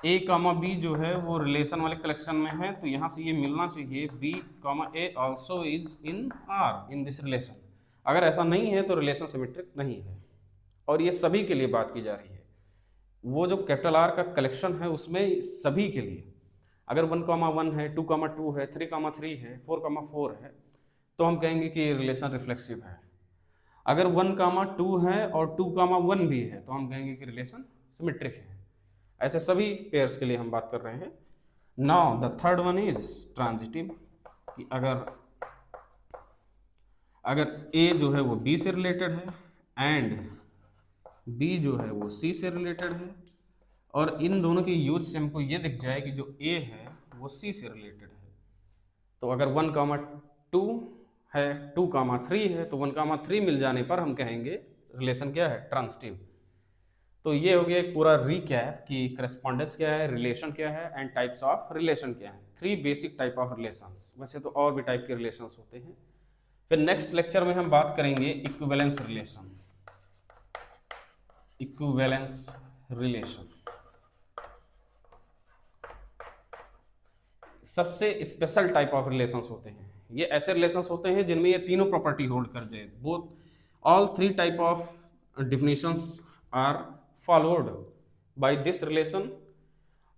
ए कामा बी जो है वो रिलेशन वाले कलेक्शन में है तो यहाँ से ये मिलना चाहिए B comma A also is in R in this relation. अगर ऐसा नहीं है तो रिलेशन सिमेट्रिक नहीं है। और ये सभी के लिए बात की जा रही है, वो जो कैपिटल आर का कलेक्शन है उसमें सभी के लिए। अगर 1,1 है, 2,2 है, 3,3 है, 4,4 है, तो हम कहेंगे कि रिलेशन रिफ्लेक्सिव है। अगर 1,2 है और 2,1 भी है तो हम कहेंगे कि रिलेशन सिमेट्रिक है। ऐसे सभी पेयर्स के लिए हम बात कर रहे हैं। Now the third one is transitive, कि अगर ए जो है वो बी से रिलेटेड है एंड बी जो है वो सी से रिलेटेड है, और इन दोनों के यूज से हमको ये दिख जाए कि जो ए है वो सी से रिलेटेड है। तो अगर 1,2 है, 2,3 है, तो 1,3 मिल जाने पर हम कहेंगे रिलेशन क्या है? ट्रांजिटिव। तो ये हो गया एक पूरा रिकैप कि करस्पॉन्डेंस क्या है, रिलेशन क्या है, एंड टाइप्स ऑफ रिलेशन क्या है। 3 बेसिक टाइप ऑफ रिलेशंस, वैसे तो और भी टाइप के रिलेशंस होते हैं। फिर नेक्स्ट लेक्चर में हम बात करेंगे इक्विवेलेंस रिलेशन। इक्विवेलेंस रिलेशन सबसे स्पेशल टाइप ऑफ रिलेशंस होते हैं। ये ऐसे रिलेशंस होते हैं जिनमें ये तीनों प्रॉपर्टी होल्ड कर जाए, both all 3 type of definitions are followed by this relation.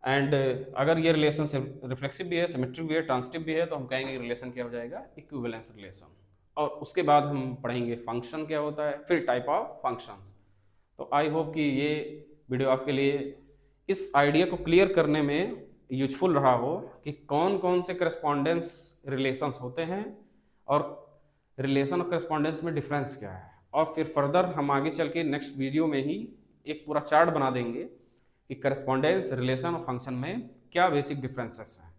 And अगर ये रिलेशन रिफ्लेक्सिव भी है, सिमेट्रिक भी है, ट्रांजिटिव भी है, तो हम कहेंगे रिलेशन क्या हो जाएगा? Equivalence relation. और उसके बाद हम पढ़ेंगे फंक्शन क्या होता है, फिर टाइप ऑफ फंक्शंस। तो आई होप कि ये वीडियो आपके लिए इस आइडिया को क्लियर करने में यूजफुल रहा हो कि कौन कौन से करस्पॉन्डेंस रिलेशंस होते हैं और रिलेशन और करस्पॉन्डेंस में डिफरेंस क्या है। और फिर फर्दर हम आगे चल के नेक्स्ट वीडियो में ही एक पूरा चार्ट बना देंगे कि करस्पॉन्डेंस, रिलेशन और फंक्शन में क्या बेसिक डिफरेंसेस हैं।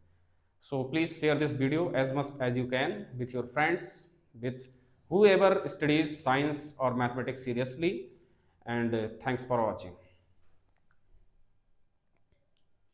So please share this video as much as you can with your friends, with whoever studies science or mathematics seriously, and thanks for watching.